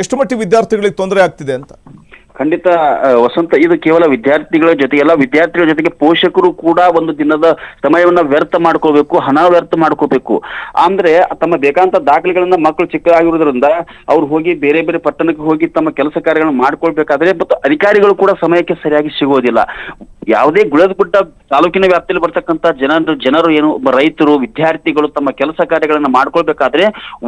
ಎಷ್ಟು ಮಟ್ಟಿಗೆ ವಿದ್ಯಾರ್ಥಿಗಳಿಗೆ ತೊಂದರೆ ಆಗ್ತಿದೆ ಅಂತ? ಖಂಡಿತ ವಸಂತ, ಇದು ಕೇವಲ ವಿದ್ಯಾರ್ಥಿಗಳ ಜೊತೆಗೆಲ್ಲ ವಿದ್ಯಾರ್ಥಿಗಳ ಜೊತೆಗೆ ಪೋಷಕರು ಕೂಡ ಒಂದು ದಿನದ ಸಮಯವನ್ನ ವ್ಯರ್ಥ ಮಾಡ್ಕೋಬೇಕು, ಹಣ ವ್ಯರ್ಥ ಮಾಡ್ಕೋಬೇಕು. ಅಂದ್ರೆ ತಮ್ಮ ಬೇಕಾದಂತ ದಾಖಲೆಗಳನ್ನ ಮಕ್ಕಳು ಚಿಕ್ಕ ಆಗಿರೋದ್ರಿಂದ ಅವ್ರು ಹೋಗಿ ಬೇರೆ ಬೇರೆ ಪಟ್ಟಣಕ್ಕೆ ಹೋಗಿ ತಮ್ಮ ಕೆಲಸ ಕಾರ್ಯಗಳನ್ನ ಮಾಡ್ಕೊಳ್ಬೇಕಾದ್ರೆ ಮತ್ತು ಅಧಿಕಾರಿಗಳು ಕೂಡ ಸಮಯಕ್ಕೆ ಸರಿಯಾಗಿ ಸಿಗೋದಿಲ್ಲ. ಯಾವುದೇ ಗುಳೇದಗುಡ್ಡ ತಾಲೂಕಿನ ವ್ಯಾಪ್ತಿಯಲ್ಲಿ ಬರ್ತಕ್ಕಂಥ ಜನರು ಏನು ರೈತರು, ವಿದ್ಯಾರ್ಥಿಗಳು ತಮ್ಮ ಕೆಲಸ ಕಾರ್ಯಗಳನ್ನ ಮಾಡ್ಕೊಳ್ಬೇಕಾದ್ರೆ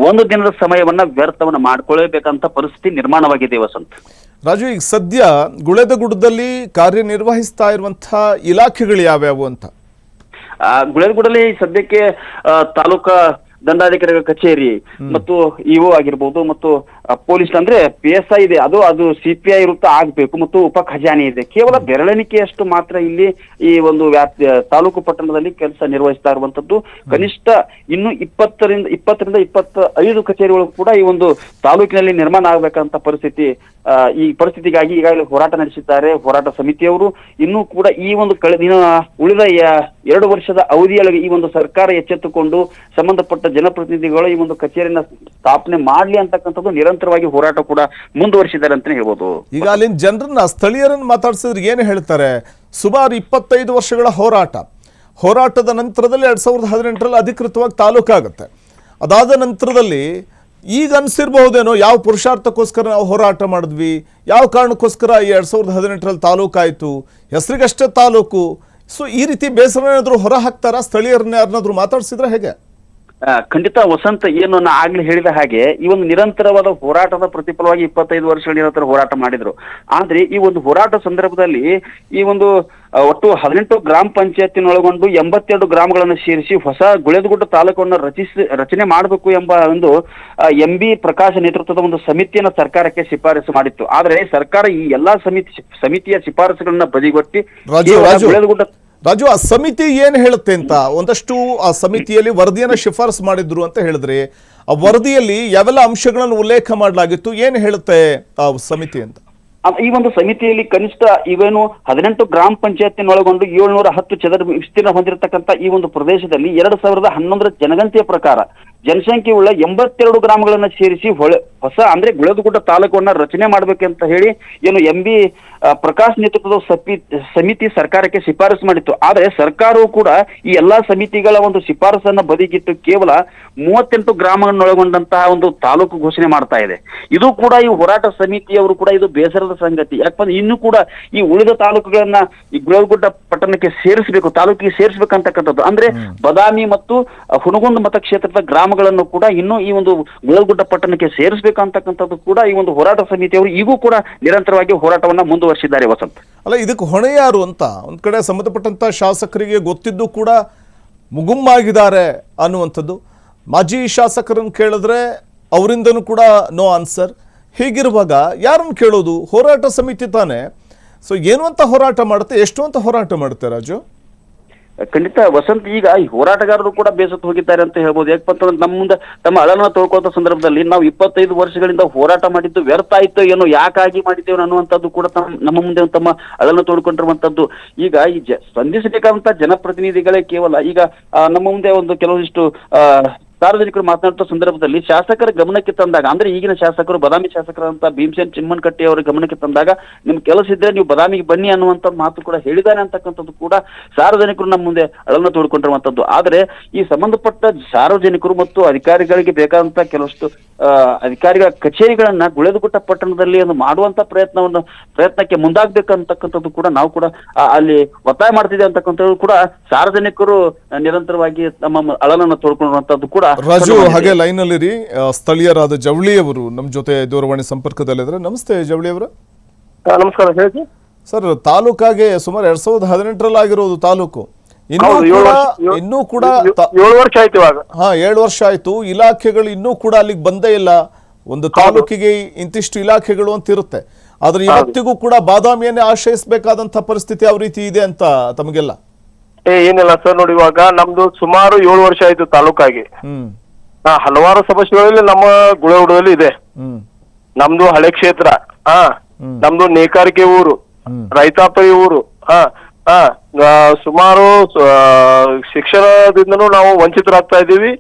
ಒಂದು ದಿನದ ಸಮಯವನ್ನ ವ್ಯರ್ಥವನ್ನ ಮಾಡ್ಕೊಳ್ಬೇಕಂತ ಪರಿಸ್ಥಿತಿ ನಿರ್ಮಾಣವಾಗಿದೆ ವಸಂತ. ರಾಜು, ಈಗ ಸದ್ಯ ಗುಳೇದಗುಡ್ಡದಲ್ಲಿ ಕಾರ್ಯನಿರ್ವಹಿಸ್ತಾ ಇರುವಂತಹ ಇಲಾಖೆಗಳು ಯಾವ್ಯಾವು ಅಂತ? ಗುಳೇದಗುಡ್ಡದಲ್ಲಿ ಸದ್ಯಕ್ಕೆ ತಾಲೂಕಾ ದಂಡಾಧಿಕಾರಿಗಳ ಕಚೇರಿ ಮತ್ತು ಇಒ ಆಗಿರ್ಬೋದು ಮತ್ತು ಪೊಲೀಸ್ ಅಂದ್ರೆ PSI ಇದೆ, ಅದು CPI ವೃತ್ತ ಆಗ್ಬೇಕು ಮತ್ತು ಉಪ ಖಜಾನೆ ಇದೆ. ಕೇವಲ ಬೆರಳೆಣಿಕೆಯಷ್ಟು ಮಾತ್ರ ಇಲ್ಲಿ ಈ ಒಂದು ತಾಲೂಕು ಪಟ್ಟಣದಲ್ಲಿ ಕೆಲಸ ನಿರ್ವಹಿಸ್ತಾ ಇರುವಂತದ್ದು. ಕನಿಷ್ಠ ಇನ್ನು 20ರಿಂದ 25 ಕಚೇರಿಗಳು ಕೂಡ ಈ ಒಂದು ತಾಲೂಕಿನಲ್ಲಿ ನಿರ್ಮಾಣ ಆಗ್ಬೇಕಂತ ಪರಿಸ್ಥಿತಿ. ಈ ಪರಿಸ್ಥಿತಿಗಾಗಿ ಈಗಾಗಲೇ ಹೋರಾಟ ನಡೆಸಿದ್ದಾರೆ ಹೋರಾಟ ಸಮಿತಿಯವರು. ಇನ್ನೂ ಕೂಡ ಈ ಒಂದು ಉಳಿದ 2 ವರ್ಷದ ಅವಧಿಯೊಳಗೆ ಈ ಒಂದು ಸರ್ಕಾರ ಎಚ್ಚೆತ್ತುಕೊಂಡು ಸಂಬಂಧಪಟ್ಟ ಜನಪ್ರತಿನಿಧಿಗಳು ಈ ಒಂದು ಕಚೇರಿನ ಸ್ಥಾಪನೆ ಮಾಡ್ಲಿ ಅಂತಕ್ಕಂಥದ್ದು ನಿರಂತರವಾಗಿ ಹೋರಾಟ ಕೂಡ ಮುಂದುವರಿಸಿದ್ದಾರೆ ಅಂತಾನೆ ಹೇಳ್ಬೋದು. ಈಗ ಅಲ್ಲಿನ ಜನರನ್ನ ಸ್ಥಳೀಯರನ್ನ ಮಾತಾಡ್ಸಿದ್ರೆ ಏನು ಹೇಳ್ತಾರೆ? ಸುಮಾರು 25 ವರ್ಷಗಳ ಹೋರಾಟದ ನಂತರದಲ್ಲಿ 2018ರಲ್ಲಿ ಅಧಿಕೃತವಾಗಿ ತಾಲೂಕಾಗುತ್ತೆ. ಅದಾದ ನಂತರದಲ್ಲಿ ಈಗ ಅನ್ಸಿರ್ಬಹುದೇನೋ ಯಾವ ಪುರುಷಾರ್ಥಕ್ಕೋಸ್ಕರ ನಾವು ಹೋರಾಟ ಮಾಡಿದ್ವಿ, ಯಾವ ಕಾರಣಕ್ಕೋಸ್ಕರ ಈ 2018ರಲ್ಲಿ ತಾಲೂಕಾಯಿತು, ಹೆಸರಿಗಷ್ಟೇ ತಾಲೂಕು. ಸೊ ಈ ರೀತಿ ಬೇಸರ ಏನಾದ್ರು ಹೊರ ಹಾಕ್ತಾರಾ? ಸ್ಥಳೀಯರನ್ನ ಯಾರನ್ನಾದ್ರೂ ಮಾತಾಡ್ಸಿದ್ರೆ ಹೇಗೆ? ಖಂಡಿತ ವಸಂತ, ಏನು ನಾ ಆಗ್ಲೇ ಹೇಳಿದ ಹಾಗೆ ಈ ಒಂದು ನಿರಂತರವಾದ ಹೋರಾಟದ ಪ್ರತಿಫಲವಾಗಿ 25 ವರ್ಷಗಳ ನಿರಂತರ ಹೋರಾಟ ಮಾಡಿದ್ರು. ಆದ್ರೆ ಈ ಒಂದು ಹೋರಾಟ ಸಂದರ್ಭದಲ್ಲಿ ಈ ಒಂದು ಒಟ್ಟು 18 ಗ್ರಾಮ ಪಂಚಾಯತಿನೊಳಗೊಂಡು 82 ಗ್ರಾಮಗಳನ್ನು ಸೇರಿಸಿ ಹೊಸ ಗುಳೇದಗುಡ್ಡ ತಾಲೂಕನ್ನು ರಚನೆ ಮಾಡಬೇಕು ಎಂಬ ಒಂದು MB ಪ್ರಕಾಶ್ ನೇತೃತ್ವದ ಒಂದು ಸಮಿತಿಯನ್ನು ಸರ್ಕಾರಕ್ಕೆ ಶಿಫಾರಸು ಮಾಡಿತ್ತು. ಆದ್ರೆ ಸರ್ಕಾರ ಈ ಎಲ್ಲಾ ಸಮಿತಿಯ ಶಿಫಾರಸುಗಳನ್ನ ಬದಿಗೊತ್ತಿ ಗುಳೇದಗುಡ್ಡ ರಾಜು, ಆ ಸಮಿತಿ ಏನ್ ಹೇಳುತ್ತೆ ಅಂತ ಒಂದಷ್ಟು ಆ ಸಮಿತಿಯಲ್ಲಿ ವರದಿಯನ್ನ ಶಿಫಾರಸು ಮಾಡಿದ್ರು ಅಂತ ಹೇಳಿದ್ರೆ, ಆ ವರದಿಯಲ್ಲಿ ಯಾವೆಲ್ಲ ಅಂಶಗಳನ್ನು ಉಲ್ಲೇಖ ಮಾಡಲಾಗಿತ್ತು, ಏನ್ ಹೇಳುತ್ತೆ ಆ ಸಮಿತಿ ಅಂತ? ಈ ಒಂದು ಸಮಿತಿಯಲ್ಲಿ ಕನಿಷ್ಠ ಇವೇನು 18 ಗ್ರಾಮ ಪಂಚಾಯತಿನೊಳಗೊಂಡು 710 ಚದರ ವಿಸ್ತೀರ್ಣ ಹೊಂದಿರತಕ್ಕಂಥ ಈ ಒಂದು ಪ್ರದೇಶದಲ್ಲಿ 2011ರ ಜನಗಣತಿಯ ಪ್ರಕಾರ ಜನಸಂಖ್ಯೆ ಉಳ್ಳ 82 ಗ್ರಾಮಗಳನ್ನ ಸೇರಿಸಿ ಹೊಸ ಅಂದ್ರೆ ಗುಳೇದಗುಡ್ಡ ತಾಲೂಕನ್ನ ರಚನೆ ಮಾಡ್ಬೇಕಂತ ಹೇಳಿ ಏನು MB ಪ್ರಕಾಶ್ ನೇತೃತ್ವದ ಸಮಿತಿ ಸರ್ಕಾರಕ್ಕೆ ಶಿಫಾರಸು ಮಾಡಿತ್ತು. ಆದ್ರೆ ಸರ್ಕಾರವು ಕೂಡ ಈ ಎಲ್ಲಾ ಸಮಿತಿಗಳ ಒಂದು ಶಿಫಾರಸನ್ನ ಬದಿಗಿಟ್ಟು ಕೇವಲ 38 ಗ್ರಾಮಗಳನ್ನೊಳಗೊಂಡಂತಹ ಒಂದು ತಾಲೂಕು ಘೋಷಣೆ ಮಾಡ್ತಾ ಇದೆ. ಇದು ಕೂಡ ಈ ಹೋರಾಟ ಸಮಿತಿಯವರು ಕೂಡ ಇದು ಬೇಸರದ ಸಂಗತಿ. ಯಾಕಂದ್ರೆ ಇನ್ನು ಕೂಡ ಈ ಉಳಿದ ತಾಲೂಕುಗಳನ್ನ ಈ ಗುಳೇದಗುಡ್ಡ ಪಟ್ಟಣಕ್ಕೆ ಸೇರಿಸಬೇಕು, ತಾಲೂಕಿಗೆ ಸೇರಿಸಬೇಕಂತಕ್ಕಂಥದ್ದು. ಅಂದ್ರೆ ಬದಾಮಿ ಮತ್ತು ಹುನಗುಂದ ಮತಕ್ಷೇತ್ರದ ಗ್ರಾಮಗಳನ್ನು ಕೂಡ ಇನ್ನು ಈ ಒಂದು ಗುಳೇದಗುಡ್ಡ ಪಟ್ಟಣಕ್ಕೆ ಸೇರಿಸಬೇಕಂತಕ್ಕಂಥದ್ದು ಕೂಡ ಈ ಒಂದು ಹೋರಾಟ ಸಮಿತಿಯವರು ಈಗೂ ಕೂಡ ನಿರಂತರವಾಗಿ ಹೋರಾಟವನ್ನ ಮುಂದುವರಿಸಿದ್ದಾರೆ. ವಸಂತ್, ಅಲ್ಲ, ಇದಕ್ಕೆ ಹೊಣೆ ಯಾರು ಅಂತ ಒಂದ್ ಕಡೆ ಸಂಬಂಧಪಟ್ಟಂತ ಶಾಸಕರಿಗೆ ಗೊತ್ತಿದ್ದು ಕೂಡ ಮುಗುಮ್ಮಾಗಿದ್ದಾರೆ ಅನ್ನುವಂಥದ್ದು. ಮಾಜಿ ಶಾಸಕರನ್ನು ಕೇಳಿದ್ರೆ ಅವರಿಂದನೂ ಕೂಡ ನೋ ಆನ್ಸರ್. ಹೀಗಿರುವಾಗ ಯಾರನ್ನು ಕೇಳೋದು? ಹೋರಾಟ ಸಮಿತಿ ತಾನೆ. ಸೊ ಏನು ಅಂತ ಹೋರಾಟ ಮಾಡುತ್ತೆ, ಎಷ್ಟು ಅಂತ ಹೋರಾಟ ಮಾಡುತ್ತೆ ರಾಜು? ಖಂಡಿತ ವಸಂತ್, ಈಗ ಈ ಹೋರಾಟಗಾರರು ಕೂಡ ಬೇಸತ್ತು ಹೋಗಿದ್ದಾರೆ ಅಂತ ಹೇಳ್ಬೋದು. ಯಾಕಂತಂದ್ರೆ ನಮ್ಮ ಮುಂದೆ ತಮ್ಮ ಅಳಲನ್ನ ತೊಳ್ಕೊಳ್ಳೋ ಸಂದರ್ಭದಲ್ಲಿ ನಾವು 25 ವರ್ಷಗಳಿಂದ ಹೋರಾಟ ಮಾಡಿದ್ದು ವ್ಯರ್ಥ ಆಯ್ತು ಏನೋ, ಯಾಕಾಗಿ ಮಾಡಿದ್ದೇವೆ ಅನ್ನುವಂಥದ್ದು ಕೂಡ ನಮ್ಮ ಮುಂದೆ ತಮ್ಮ ಅಳಲನ್ನ ತೊಳ್ಕೊಂಡಿರುವಂತದ್ದು. ಈಗ ಈ ಸ್ಪಂದಿಸಬೇಕಾದಂತ ಜನಪ್ರತಿನಿಧಿಗಳೇ ಕೇವಲ ಈಗ ನಮ್ಮ ಮುಂದೆ ಒಂದು ಕೆಲವೊಂದಿಷ್ಟು ಸಾರ್ವಜನಿಕರು ಮಾತನಾಡುವ ಸಂದರ್ಭದಲ್ಲಿ ಶಾಸಕರ ಗಮನಕ್ಕೆ ತಂದಾಗ, ಅಂದ್ರೆ ಈಗಿನ ಶಾಸಕರು ಬದಾಮಿ ಶಾಸಕರಂತ ಭೀಮಸೇನ್ ಚಿಮ್ಮನಕಟ್ಟಿ ಅವರ ಗಮನಕ್ಕೆ ತಂದಾಗ ನಿಮ್ ಕೆಲಸ ಇದ್ರೆ ನೀವು ಬದಾಮಿಗೆ ಬನ್ನಿ ಅನ್ನುವಂತ ಮಾತು ಕೂಡ ಹೇಳಿದ್ದಾರೆ ಅಂತಕ್ಕಂಥದ್ದು ಕೂಡ ಸಾರ್ವಜನಿಕರು ನಮ್ಮ ಮುಂದೆ ಅಳನ್ನ ತೋಡ್ಕೊಂಡಿರುವಂತದ್ದು. ಆದ್ರೆ ಈ ಸಂಬಂಧಪಟ್ಟ ಸಾರ್ವಜನಿಕರು ಮತ್ತು ಅಧಿಕಾರಿಗಳಿಗೆ ಬೇಕಾದಂತ ಕೆಲವಷ್ಟು ಅಧಿಕಾರಿಗಳ ಕಚೇರಿಗಳನ್ನ ಗುಳೇದಗುಡ್ಡ ಪಟ್ಟಣದಲ್ಲಿ ಒಂದು ಮಾಡುವಂತ ಪ್ರಯತ್ನಕ್ಕೆ ಮುಂದಾಗ್ಬೇಕಂತಕ್ಕಂಥದ್ದು ಕೂಡ ನಾವು ಕೂಡ ಅಲ್ಲಿ ಒತ್ತಾಯ ಮಾಡ್ತಿದ್ದೇವೆ ಅಂತಕ್ಕಂಥದ್ದು ಕೂಡ ಸಾರ್ವಜನಿಕರು ನಿರಂತರವಾಗಿ ನಮ್ಮ ಅಳಲನ್ನು ತೋಡ್ಕೊಂಡಿರುವಂತದ್ದು ಕೂಡ. ರಾಜು, ಹಾಗೆ ಲೈನ್ ಅಲ್ಲಿ ಸ್ಥಳೀಯರಾದ ಜವಳಿ ಅವರು ನಮ್ಮ ಜೊತೆ ದೂರವಾಣಿ ಸಂಪರ್ಕದಲ್ಲಿದ್ದಾರೆ. ನಮಸ್ತೆ ಜವಳಿ ಅವರು. ನಮಸ್ಕಾರ, ಹೇಳಿ ಸರ್. ತಾಲೂಕಾಗೆ ಸುಮಾರು 2018ರಲ್ಲಿ ಆಗಿರೋದು ತಾಲೂಕು. ಇನ್ನೂ ಕೂಡ 7 ವರ್ಷ ಆಯ್ತು ಇವಾಗ. 7 ವರ್ಷ ಆಯ್ತು. ಇಲಾಖೆಗಳು ಇನ್ನೂ ಕೂಡ ಅಲ್ಲಿಗೆ ಬಂದೇ ಇಲ್ಲ. ಒಂದು ತಾಲೂಕಿಗೆ ಇಂತಿಷ್ಟು ಇಲಾಖೆಗಳು ಅಂತ ಇರುತ್ತೆ. ಆದ್ರೆ ಇವತ್ತಿಗೂ ಕೂಡ ಬಾದಾಮಿಯನ್ನೇ ಆಶ್ರಯಿಸಬೇಕಾದಂತ ಪರಿಸ್ಥಿತಿ ಯಾವ ರೀತಿ ಇದೆ ಅಂತ ತಮಗೆಲ್ಲ? ಏನಿಲ್ಲ ಸರ್, ನೋಡಿ ಇವಾಗ ನಮ್ದು ಸುಮಾರು 7 ವರ್ಷ ಆಯ್ತು ತಾಲೂಕಾಗಿ. ಹಲವಾರು ಸಮಸ್ಯೆಗಳಲ್ಲಿ ನಮ್ಮ ಗುಳೇದಗುಡ್ಡದಲ್ಲಿ ಇದೆ. ನಮ್ದು ಹಳೆ ಕ್ಷೇತ್ರ, ನಮ್ದು ನೇಕಾರಿಕೆ ಊರು, ರೈತಾಪಿ ಊರು, ಸುಮಾರು ಶಿಕ್ಷಣದಿಂದನೂ ನಾವು ವಂಚಿತರಾಗ್ತಾ ಇದ್ದೀವಿ.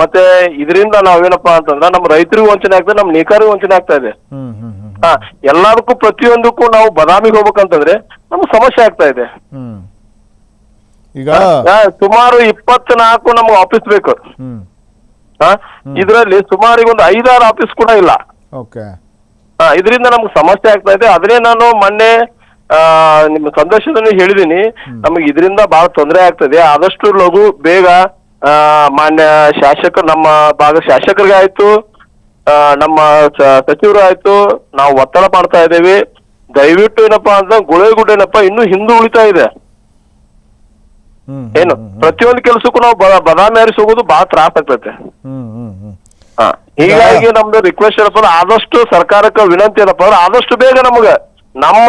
ಮತ್ತೆ ಇದರಿಂದ ನಾವೇನಪ್ಪಾ ಅಂತಂದ್ರ ನಮ್ಮ ರೈತರಿಗೂ ವಂಚನೆ ಆಗ್ತದೆ, ನಮ್ಮ ನೇಕಾರಿಗೂ ವಂಚನೆ ಆಗ್ತಾ ಇದೆ. ಎಲ್ಲದಕ್ಕೂ ಪ್ರತಿಯೊಂದಕ್ಕೂ ನಾವು ಬದಾಮಿಗೆ ಹೋಗ್ಬೇಕಂತಂದ್ರೆ ನಮ್ಗೆ ಸಮಸ್ಯೆ ಆಗ್ತಾ ಇದೆ. ಈಗ ಸುಮಾರು 24 ನಮ್ಗೆ ಆಫೀಸ್ ಬೇಕು. ಇದರಲ್ಲಿ ಸುಮಾರು ಒಂದು 5-6 ಆಫೀಸ್ ಕೂಡ ಇಲ್ಲ. ಇದರಿಂದ ನಮ್ಗೆ ಸಮಸ್ಯೆ ಆಗ್ತಾ ಇದೆ. ಅದನ್ನೇ ನಾನು ಮೊನ್ನೆ ನಿಮ್ಮ ಸಂದರ್ಶನದಲ್ಲಿ ಹೇಳಿದೀನಿ, ನಮಗೆ ಇದರಿಂದ ಬಹಳ ತೊಂದರೆ ಆಗ್ತದೆ. ಆದಷ್ಟು ಲಘು ಬೇಗ ಮಾನ್ಯ ಶಾಸಕರು, ನಮ್ಮ ಭಾಗ ಶಾಸಕರಿಗೆ ಆಯ್ತು, ನಮ್ಮ ಸಚಿವರು ಆಯ್ತು, ನಾವು ಒತ್ತಡ ಮಾಡ್ತಾ ಇದ್ದೇವೆ. ದಯವಿಟ್ಟು ಏನಪ್ಪಾ ಅಂತ ಗುಳೇದಗುಡ್ಡ ಏನಪ್ಪಾ ಇನ್ನೂ ಹಿಂದೆ ಉಳಿತಾ ಇದೆ. ಏನು ಪ್ರತಿಯೊಂದು ಕೆಲಸಕ್ಕೂ ನಾವು ಬದಾಮಿ ಹರಿಸಿ ಹೋಗೋದು ಬಹಳ ತ್ರಾಸ ಆಗ್ತೈತೆ. ಹೀಗಾಗಿ ನಮ್ದು ರಿಕ್ವೆಸ್ಟ್ ಏನಪ್ಪ ಅಂದ್ರೆ ಆದಷ್ಟು ಸರ್ಕಾರಕ್ಕೆ ವಿನಂತಿ ಏನಪ್ಪ ಅಂದ್ರೆ ಆದಷ್ಟು ಬೇಗ ನಮ್ಗ ನಮ್ಮ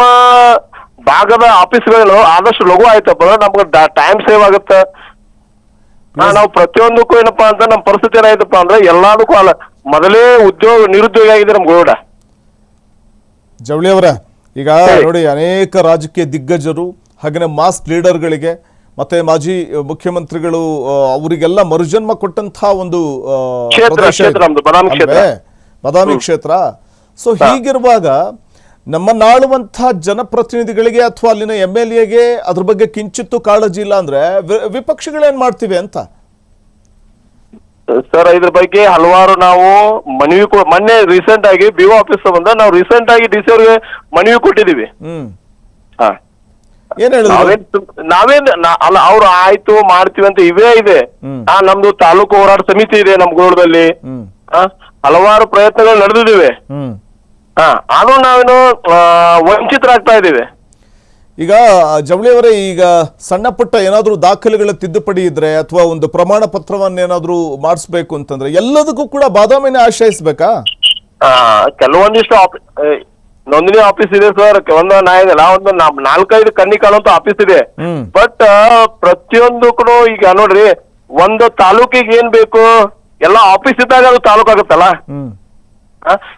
ಭಾಗದ ಆಫೀಸ್ಗಳು ಆದಷ್ಟು ಲಘು ಆಯ್ತಪ್ಪ ಅಂದ್ರೆ ನಮ್ಗೆ ಟೈಮ್ ಸೇವ್ ಆಗುತ್ತೆ. ನಾವು ಪ್ರತಿಯೊಂದಕ್ಕೂ ಏನಪ್ಪಾ ಅಂತ ನಮ್ಮ ಪರಿಸ್ಥಿತಿ ಏನಾಯ್ತಪ್ಪ ಅಂದ್ರೆ ಎಲ್ಲದಕ್ಕೂ ಅಲ್ಲ ಮೊದಲೇ ನಿರುದ್ಯೋಗ ಆಗಿದೆ ನಮ್ ಗೋಡ. ಜವಳಿ ಅವರ ಈಗ ನೋಡಿ ಅನೇಕ ರಾಜಕೀಯ ದಿಗ್ಗಜರು ಹಾಗೆಯೇ ಮಾಸ್ ಲೀಡರ್ಗಳಿಗೆ ಮತ್ತೆ ಮಾಜಿ ಮುಖ್ಯಮಂತ್ರಿಗಳು ಅವರಿಗೆಲ್ಲ ಮರುಜನ್ಮ ಕೊಟ್ಟಂತಹ ಒಂದು ಬದಾಮಿ ಕ್ಷೇತ್ರ. ಸೊ ಹೀಗಿರುವಾಗ ನಮ್ಮನ್ನಾಳುವಂತಹ ಜನಪ್ರತಿನಿಧಿಗಳಿಗೆ ಅಥವಾ ಅಲ್ಲಿನ MLAಗೆ ಅದ್ರ ಬಗ್ಗೆ ಕಿಂಚಿತ್ತು ಕಾಳಜಿ ಇಲ್ಲ ಅಂದ್ರೆ ವಿಪಕ್ಷಗಳೇನ್ ಮಾಡ್ತಿವೆ ಅಂತ ಸರ್. ಇದ್ರ ಬಗ್ಗೆ ಹಲವಾರು ನಾವು ಮನವಿ ಮೊನ್ನೆ ರೀಸೆಂಟ್ ಆಗಿ BO ಆಫೀಸ್ ಬಂದ ನಾವು ರೀಸೆಂಟ್ ಆಗಿ DC ಅವ್ರಿಗೆ ಮನವಿ ಕೊಟ್ಟಿದೀವಿ. ಏನ್ ಹೇಳಿದ್ರು? ನಾವೇನ್ ಅಲ್ಲ ಅವ್ರು ಆಯ್ತು ಮಾಡ್ತೀವಿ ಅಂತ ಇವೇ ಇದೆ. ನಮ್ದು ತಾಲೂಕು ಹೋರಾಟ ಸಮಿತಿ ಇದೆ ನಮ್ ಗೋಳದಲ್ಲಿ. ಹಲವಾರು ಪ್ರಯತ್ನಗಳು ನಡೆದಿವೆ. ಆದ್ರೂ ನಾವೇನು ವಂಚಿತರಾಗ್ತಾ ಇದ್ದೀವಿ. ಈಗ ಜವಳಿಯವರೇ, ಈಗ ಸಣ್ಣ ಪುಟ್ಟ ಏನಾದ್ರೂ ದಾಖಲೆಗಳ ತಿದ್ದುಪಡಿ ಇದ್ರೆ ಅಥವಾ ಒಂದು ಪ್ರಮಾಣ ಪತ್ರವನ್ನೇನಾದ್ರೂ ಮಾಡಿಸ್ಬೇಕು ಅಂತಂದ್ರೆ ಎಲ್ಲದಕ್ಕೂ ಕೂಡ ಬಾದಾಮಿನ ಆಶ್ರಯಿಸ್ಬೇಕಾ? ಕೆಲವೊಂದಿಷ್ಟು ನೋಂದಣಿ ಆಫೀಸ್ ಇದೆ ಸರ್. ಒಂದು ಒಂದು 4-5 ಕಣ್ಣಿ ಕಾಣುವಂತ ಆಫೀಸ್ ಇದೆ. ಬಟ್ ಪ್ರತಿಯೊಂದಕ್ಕೂ ಈಗ ನೋಡ್ರಿ, ಒಂದು ತಾಲೂಕಿಗೆ ಏನ್ ಬೇಕು ಎಲ್ಲ ಆಫೀಸ್ ಇದ್ದಾಗ ಅದು ತಾಲೂಕು ಆಗುತ್ತಲ್ಲ.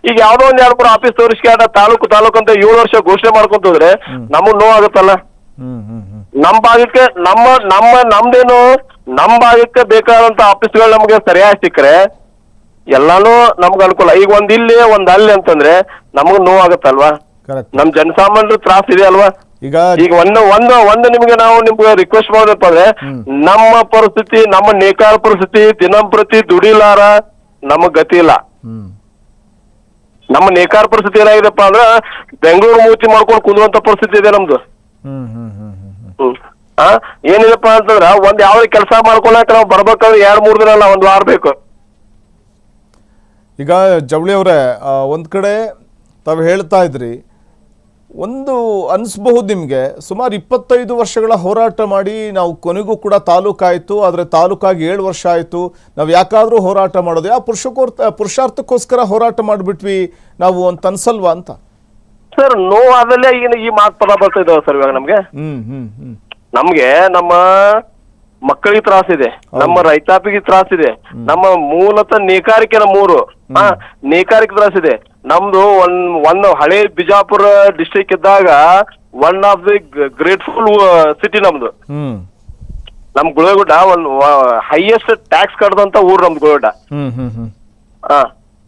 ಈಗ ಯಾವ್ದೋ ಒಂದ್ 2-3 ಆಫೀಸ್ ತೋರಿಸ್ಕೊಂಡ ತಾಲೂಕು ಅಂತ 7 ವರ್ಷ ಘೋಷಣೆ ಮಾಡ್ಕೊಂತ ಹೋದ್ರೆ ನಮಗ್ ನೋವು ಆಗುತ್ತಲ್ಲ. ನಮ್ ಭಾಗಕ್ಕೆ ನಮ್ದೇನು ನಮ್ ಭಾಗಕ್ಕೆ ಬೇಕಾದಂತ ಆಫೀಸ್ಗಳು ನಮ್ಗೆ ಸರಿಯಾಗಿ ಸಿಕ್ಕರೆ ಎಲ್ಲಾನು ನಮ್ಗೆ ಅನುಕೂಲ. ಈಗ ಒಂದ್ ಇಲ್ಲಿ ಒಂದ್ ಅಲ್ಲಿ ಅಂತಂದ್ರೆ ನಮಗ್ ನೋವು ಆಗುತ್ತಲ್ವಾ. ನಮ್ ಜನಸಾಮಾನ್ಯರು ತ್ರಾಸ ಇದೆ ಅಲ್ವಾ. ಈಗ ಒಂದು ನಿಮ್ಗೆ ರಿಕ್ವೆಸ್ಟ್ ಮಾಡೋದಪ್ಪ ಅಂದ್ರೆ ನಮ್ಮ ಪರಿಸ್ಥಿತಿ, ನಮ್ಮ ನೇಕಾರ ಪರಿಸ್ಥಿತಿ ದಿನಂಪ್ರತಿ ದುಡಿಲಾರ ನಮಗ್ ಗತಿ ಇಲ್ಲ. ನಮ್ಮ ನೇಕಾರ ಪರಿಸ್ಥಿತಿ ಏನಾಗಿದೆಪ್ಪ ಅಂದ್ರ ಬೆಂಗಳೂರು ಮೂತಿ ಮಾಡ್ಕೊಂಡು ಕುಂದುವಂತ ಪರಿಸ್ಥಿತಿ ಇದೆ ನಮ್ದು. ಏನಿದೆಪ್ಪ ಅಂತಂದ್ರ ಒಂದ್ ಯಾವ್ದು ಕೆಲಸ ಮಾಡ್ಕೊಳಕ್ ನಾವು ಬರ್ಬೇಕಂದ್ರೆ 2-3 ದಿನ ಅಲ್ಲ, 1 ವಾರ ಬೇಕು. ಈಗ ಜವಳಿ ಅವರೇ, ಒಂದ್ ಕಡೆ ತಾವು ಹೇಳ್ತಾ ಇದ್ರಿ, ಒಂದು ಅನಿಸ್ಬಹುದು ನಿಮಗೆ, ಸುಮಾರು 25 ವರ್ಷಗಳ ಹೋರಾಟ ಮಾಡಿ ನಾವು ಕೊನೆಗೂ ಕೂಡ ತಾಲೂಕಾಯಿತು. ಆದರೆ ತಾಲೂಕಾಗಿ 7 ವರ್ಷ ಆಯಿತು. ನಾವು ಯಾಕಾದರೂ ಹೋರಾಟ ಮಾಡೋದು, ಪುರುಷಾರ್ಥಕ್ಕೋಸ್ಕರ ಹೋರಾಟ ಮಾಡಿಬಿಟ್ವಿ ನಾವು ಅಂತ ಅನ್ಸಲ್ವಾ ಅಂತ? ಸರ್ ನೋವಾದಲ್ಲೇ ಈ ಮಾತು ಪದ ಬರ್ತಾ ಇದಾವ ಸರ್ ಇವಾಗ ನಮ್ಗೆ. ನಮ್ಗೆ ನಮ್ಮ ಮಕ್ಕಳಿಗೆ ತ್ರಾಸಿದೆ, ನಮ್ಮ ರೈತಾಪಿಗೆ ತ್ರಾಸಿದೆ, ನಮ್ಮ ಮೂಲತಃ ನೇಕಾರಿಕೆ ನಮ್ಮೂರು ನೇಕಾರಿಕೆ ತ್ರಾಸಿದೆ. ನಮ್ದು ಒಂದು ಹಳೆ ಬಿಜಾಪುರ ಡಿಸ್ಟ್ರಿಕ್ಟ್ ಇದ್ದಾಗ one of the grateful city ನಮ್ದು. ನಮ್ ಗುಳಗುಡ್ಡ ಒಂದು ಹೈಯೆಸ್ಟ್ ಟ್ಯಾಕ್ಸ್ ಕಟ್ಟದಂತ ಊರು ನಮ್ದು ಗುಳಗುಡ್ಡ.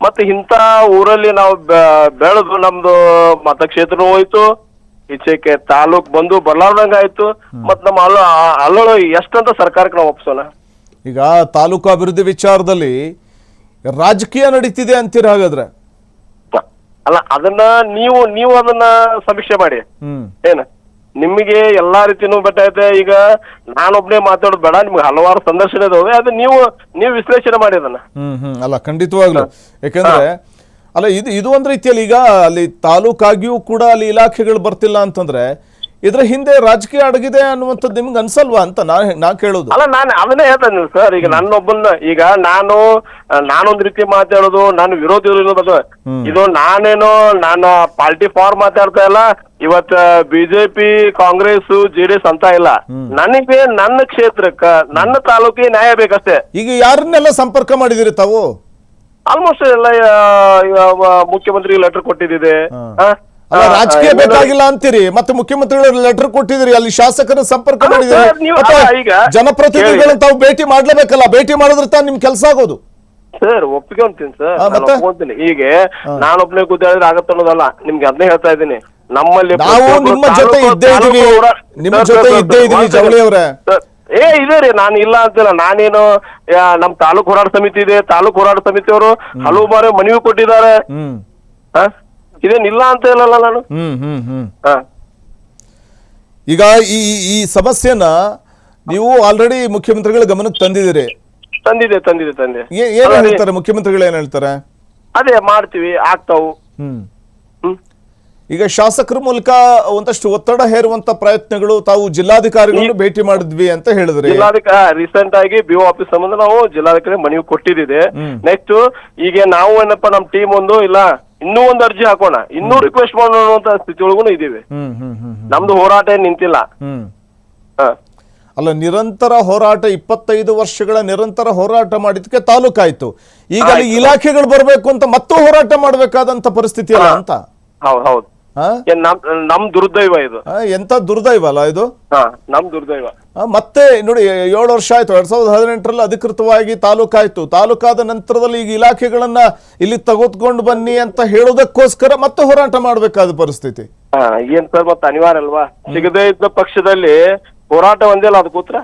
ಮತ್ತೆ ಇಂತ ಊರಲ್ಲಿ ನಾವು ಬೆಳೆದು ನಮ್ದು ಮತಕ್ಷೇತ್ರನೂ ಹೋಯ್ತು, ಈಚೆಗೆ ತಾಲೂಕ್ ಬಂದು ಬರ್ಲಾರ್ದಂಗ ಆಯ್ತು. ಮತ್ ನಮ್ಮ ಅಲ್ಲೋಳು ಎಷ್ಟಂತ ಸರ್ಕಾರಕ್ಕೆ ನಾವು ಒಪ್ಸೋಣ. ಈಗ ತಾಲೂಕು ಅಭಿವೃದ್ಧಿ ವಿಚಾರದಲ್ಲಿ ರಾಜಕೀಯ ನಡೀತಿದೆ ಅಂತೀರ ಹಾಗಾದ್ರೆ? ಅಲ್ಲ, ಅದನ್ನ ನೀವು ಅದನ್ನ ಸಮೀಕ್ಷೆ ಮಾಡಿ. ಏನ ನಿಮಗೆ ಎಲ್ಲಾ ರೀತಿನೂ ಬೆಟ್ಟೈತೆ. ಈಗ ನಾನೊಬ್ನೇ ಮಾತಾಡೋದು ಬೇಡ, ನಿಮ್ಗೆ ಹಲವಾರು ಸಂದರ್ಶನ ಇದಾವೆ, ಅದು ನೀವು ವಿಶ್ಲೇಷಣೆ ಮಾಡಿ ಅದನ್ನ. ಅಲ್ಲ, ಖಂಡಿತವಾಗ್ಲು. ಯಾಕಂದ್ರೆ ಅಲ್ಲ, ಇದು ಒಂದ್ ರೀತಿಯಲ್ಲಿ ಈಗ ಅಲ್ಲಿ ತಾಲೂಕಾಗಿಯೂ ಕೂಡ ಅಲ್ಲಿ ಇಲಾಖೆಗಳು ಬರ್ತಿಲ್ಲ ಅಂತಂದ್ರೆ ಇದ್ರ ಹಿಂದೆ ರಾಜಕೀಯ ಅಡಗಿದೆ ಅನ್ನುವಂಥದ್ದು ನಿಮ್ಗೆ ಅನ್ಸಲ್ವಾ ಅಂತ ನಾ ಕೇಳೋದು. ಅಲ್ಲ, ನಾನು ಅದನ್ನೇ ಹೇಳ್ತೇನೆ ಸರ್. ಈಗ ನನ್ನೊಬ್ಬನ ಈಗ ನಾನೊಂದ್ ರೀತಿ ಮಾತಾಡೋದು, ನಾನು ವಿರೋಧಿ ಇರೋದು, ಇದು ನಾನು ಪಾರ್ಟಿ ಫಾರ್ ಮಾತಾಡ್ತಾ ಇಲ್ಲ. ಇವತ್ತ BJP ಕಾಂಗ್ರೆಸ್ JDS ಅಂತ ಇಲ್ಲ. ನನಗೆ ನನ್ನ ಕ್ಷೇತ್ರಕ್ಕ ನನ್ನ ತಾಲೂಕಿಗೆ ನ್ಯಾಯ ಬೇಕಷ್ಟೇ. ಈಗ ಯಾರನ್ನೆಲ್ಲ ಸಂಪರ್ಕ ಮಾಡಿದಿರಿ ತಾವು? ಆಲ್ಮೋಸ್ಟ್ ಎಲ್ಲ ಮುಖ್ಯಮಂತ್ರಿ ಲೆಟರ್ ಕೊಟ್ಟಿದ್ದಿದೆ. ರಾಜಕೀಯ ಬೇಕಾಗಿಲ್ಲ ಅಂತೀರಿ, ಮತ್ತೆ ಮುಖ್ಯಮಂತ್ರಿಗಳು ಲೆಟರ್ ಕೊಟ್ಟಿದ್ರಿ, ಅಲ್ಲಿ ಶಾಸಕರ ಸಂಪರ್ಕ ಮಾಡಿದಿರಿ, ಜನಪ್ರತಿನಿಧಿಗಳನ್ನ ತಾವು ಭೇಟಿ ಮಾಡ್ಲೇಬೇಕಲ್ಲ. ಭೇಟಿ ಮಾಡಿದ್ರೆ ತಾನು ನಿಮ್ ಕೆಲಸ ಆಗೋದು. ಸರ್ ಒಪ್ಪಿಕೊಂತೀನಿ ಸರ್, ಒಪ್ಕೊಂತೀನಿ. ಈಗ ನಾನೊಬ್ನೇ ಕೂತಾಡಿದ್ರೆ ಆಗತ್ತ ಅನ್ನೋದಲ್ಲ, ನಿಮ್ಗೆ ಅದನ್ನೇ ಹೇಳ್ತಾ ಇದ್ದೀನಿ. ನಮ್ಮಲ್ಲಿ ನಾವು ನಿಮ್ಮ ಜೊತೆ ಇದ್ದೇ ಇದೀವಿ ಜವಳಿ ಅವರೇ. ಇದೆ ರೀ, ನಾನು ಇಲ್ಲ ಅಂತಿಲ್ಲ. ನಾನೇನು ನಮ್ ತಾಲೂಕ್ ಹೋರಾಟ ಸಮಿತಿ ಇದೆ, ತಾಲೂಕ್ ಹೋರಾಟ ಸಮಿತಿಯವರು ಹಲವು ಬಾರಿ ಮನವಿ ಕೊಟ್ಟಿದ್ದಾರೆ. ಇದೇನಿಲ್ಲ ಅಂತ ಹೇಳಲ್ಲ ನಾನು. ಈಗ ಈ ಸಮಸ್ಯೆನ ನೀವು ಆಲ್ರೆಡಿ ಮುಖ್ಯಮಂತ್ರಿಗಳ ಗಮನಕ್ಕೆ ತಂದಿದ್ದೀರಿ? ತಂದಿದೆ. ಏನ್ ಹೇಳ್ತಾರೆ ಮುಖ್ಯಮಂತ್ರಿಗಳು, ಏನ್ ಹೇಳ್ತಾರೆ? ಅದೇ ಮಾಡ್ತೀವಿ, ಆಗ್ತಾವು. ಈಗ ಶಾಸಕರ ಮೂಲಕ ಒಂದಷ್ಟು ಒತ್ತಡ ಹೇರುವಂತ ಪ್ರಯತ್ನಗಳು ತಾವು ಜಿಲ್ಲಾಧಿಕಾರಿಗಳನ್ನು ಭೇಟಿ ಮಾಡಿದ್ವಿ ಅಂತ ಹೇಳಿದ್ರಿ. ರೀಸೆಂಟ್ ಆಗಿ BO ಆಫೀಸ್ ಸಂಬಂಧ ನಾವು ಜಿಲ್ಲಾಧಿಕಾರಿ ಮನವಿ ಕೊಟ್ಟಿದ್ದೆ. ನೆಕ್ಸ್ಟ್ ಈಗ ನಾವು ಏನಪ್ಪಾ ನಮ್ ಟೀಮ್ ಒಂದು ಇಲ್ಲ ಇನ್ನೂ ಒಂದು ಅರ್ಜಿ ಹಾಕೋಣ, ಇನ್ನೂ ರಿಕ್ವೆಸ್ಟ್ ಮಾಡೋಣ ಅಂತ ಸ್ಥಿತಿ ಒಳಗೂ ಇದೀವಿ. ನಮ್ದು ಹೋರಾಟ ಏನ್ ನಿಂತಿಲ್ಲ. ಅಲ್ಲ, ನಿರಂತರ ಹೋರಾಟ 25 ವರ್ಷಗಳ ನಿರಂತರ ಹೋರಾಟ ಮಾಡಿದಕ್ಕೆ ತಾಲೂಕಾಯ್ತು. ಈಗ ಅಲ್ಲಿ ಇಲಾಖೆಗಳು ಬರ್ಬೇಕು ಅಂತ ಮತ್ತೂ ಹೋರಾಟ ಮಾಡ್ಬೇಕಾದಂತ ಪರಿಸ್ಥಿತಿ ಅಲ್ಲ ಅಂತ. ಹೌದು ನಮ್ ದುರ್ದೈವ ಇದು. ಎಂತ ದುರ್ದೈವ ಅಲ್ಲ ಇದು. ನಮ್ ದುರ್ದೈವ. ಮತ್ತೆ ನೋಡಿ 7 ವರ್ಷ ಆಯ್ತು. 2018ರಲ್ಲಿ ಅಧಿಕೃತವಾಗಿ ತಾಲೂಕಾಯ್ತು. ತಾಲೂಕಾದ ನಂತರದಲ್ಲಿ ಈಗ ಇಲಾಖೆಗಳನ್ನ ಇಲ್ಲಿ ತೆಗೆದುಕೊಂಡು ಬನ್ನಿ ಅಂತ ಹೇಳೋದಕ್ಕೋಸ್ಕರ ಮತ್ತೆ ಹೋರಾಟ ಮಾಡ್ಬೇಕಾದ ಪರಿಸ್ಥಿತಿ. ಏನ್ ಸರ್ ಮತ್ತೆ ಅನಿವಾರ್ಯ ಅಲ್ವಾ? ಸಿಗದೇ ಇದ್ದ ಪಕ್ಷದಲ್ಲಿ ಹೋರಾಟ ಒಂದೇ ಅಲ್ಲ, ಅದಕ್ಕೆ ಉತ್ತರ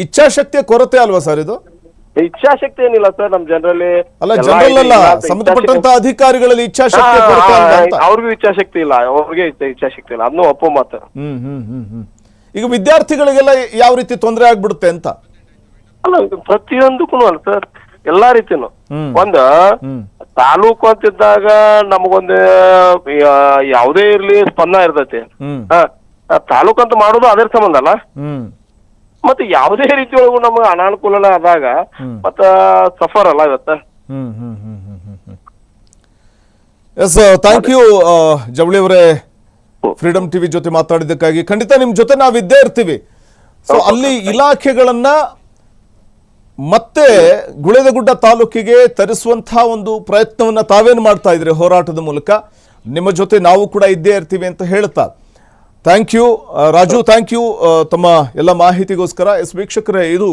ಇಚ್ಛಾಶಕ್ತಿಯ ಕೊರತೆ ಅಲ್ವಾ ಸರ್ ಇದು? ಇಚ್ಛಾಶಕ್ತಿ ಏನಿಲ್ಲ ಸರ್ ನಮ್ ಜನರಲ್ಲಿ. ಅಲ್ಲ, ಜನರಲ್ ಅಲ್ಲ, ಸಂಬಂಧಪಟ್ಟಂತ ಅಧಿಕಾರಿಗಳಲ್ಲಿ ಇಚ್ಛಾಶಕ್ತಿ ಅವ್ರಿಗೂ ಇಚ್ಛಾಶಕ್ತಿ ಇಲ್ಲ, ಅವ್ರಿಗೆ ಇಚ್ಛಾಶಕ್ತಿ ಇಲ್ಲ, ಅದನ್ನು ಒಪ್ಪೋ ಮಾತು. ಈಗ ವಿದ್ಯಾರ್ಥಿಗಳಿಗೆಲ್ಲ ಯಾವ ರೀತಿ ತೊಂದರೆ ಆಗ್ಬಿಡುತ್ತೆ ಅಂತ? ಅಲ್ಲ, ಪ್ರತಿಯೊಂದಕ್ಕೂ ಅಲ್ಲ ಸರ್, ಎಲ್ಲಾ ರೀತಿನು. ಒಂದು ತಾಲೂಕು ಅಂತಿದ್ದಾಗ ನಮಗೊಂದು ಯಾವುದೇ ಇರ್ಲಿ ಸ್ಪಂದನ ಇರ್ತೈತಿ. ತಾಲೂಕು ಅಂತ ಮಾಡೋದು ಅದ್ರ ಸಂಬಂಧ ಅಲ್ಲ. ಮತ್ತೆ ಯಾವುದೇ ರೀತಿ ಒಳಗೂ ನಮ್ಗೆ ಅನಾನುಕೂಲ ಆದಾಗ ಮತ್ತ ಸಫರ್ ಅಲ್ಲ ಇವತ್ತ. ಎಸ್, ಥ್ಯಾಂಕ್ ಯು ಜವಳಿ ಅವರೇ, ಫ್ರೀಡಮ್ ಟಿವಿ ಜೊತೆ ಮಾತಾಡಿದ್ದಕ್ಕಾಗಿ. ಖಂಡಿತ ನಿಮ್ ಜೊತೆ ನಾವಿದ್ದೇ ಇರ್ತೀವಿ. ಸೊ ಅಲ್ಲಿ ಇಲಾಖೆಗಳನ್ನ ಮತ್ತೆ ಗುಳೇದಗುಡ್ಡ ತಾಲೂಕಿಗೆ ತರಿಸುವಂತಹ ಒಂದು ಪ್ರಯತ್ನವನ್ನ ತಾವೇನು ಮಾಡ್ತಾ ಇದ್ರಿ ಹೋರಾಟದ ಮೂಲಕ. ನಿಮ್ಮ ಜೊತೆ ನಾವು ಕೂಡ ಇದ್ದೇ ಇರ್ತೀವಿ ಅಂತ ಹೇಳ್ತಾ thank you Raju, thank you ತಮ್ಮ ಎಲ್ಲ ಮಾಹಿತಿಗೋಸ್ಕರ. ವೀಕ್ಷಕರೇ, ಇದು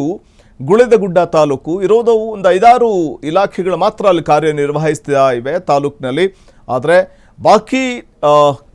ಗುಳೇದಗುಡ್ಡ ತಾಲೂಕು ಇರೋದು ಒಂದು 5-6 ಇಲಾಖೆಗಳು ಮಾತ್ರ ಅಲ್ಲಿ ಕಾರ್ಯನಿರ್ವಹಿಸ್ತಾ ಇವೆ ತಾಲೂಕಿನಲ್ಲಿ. ಆದರೆ ಬಾಕಿ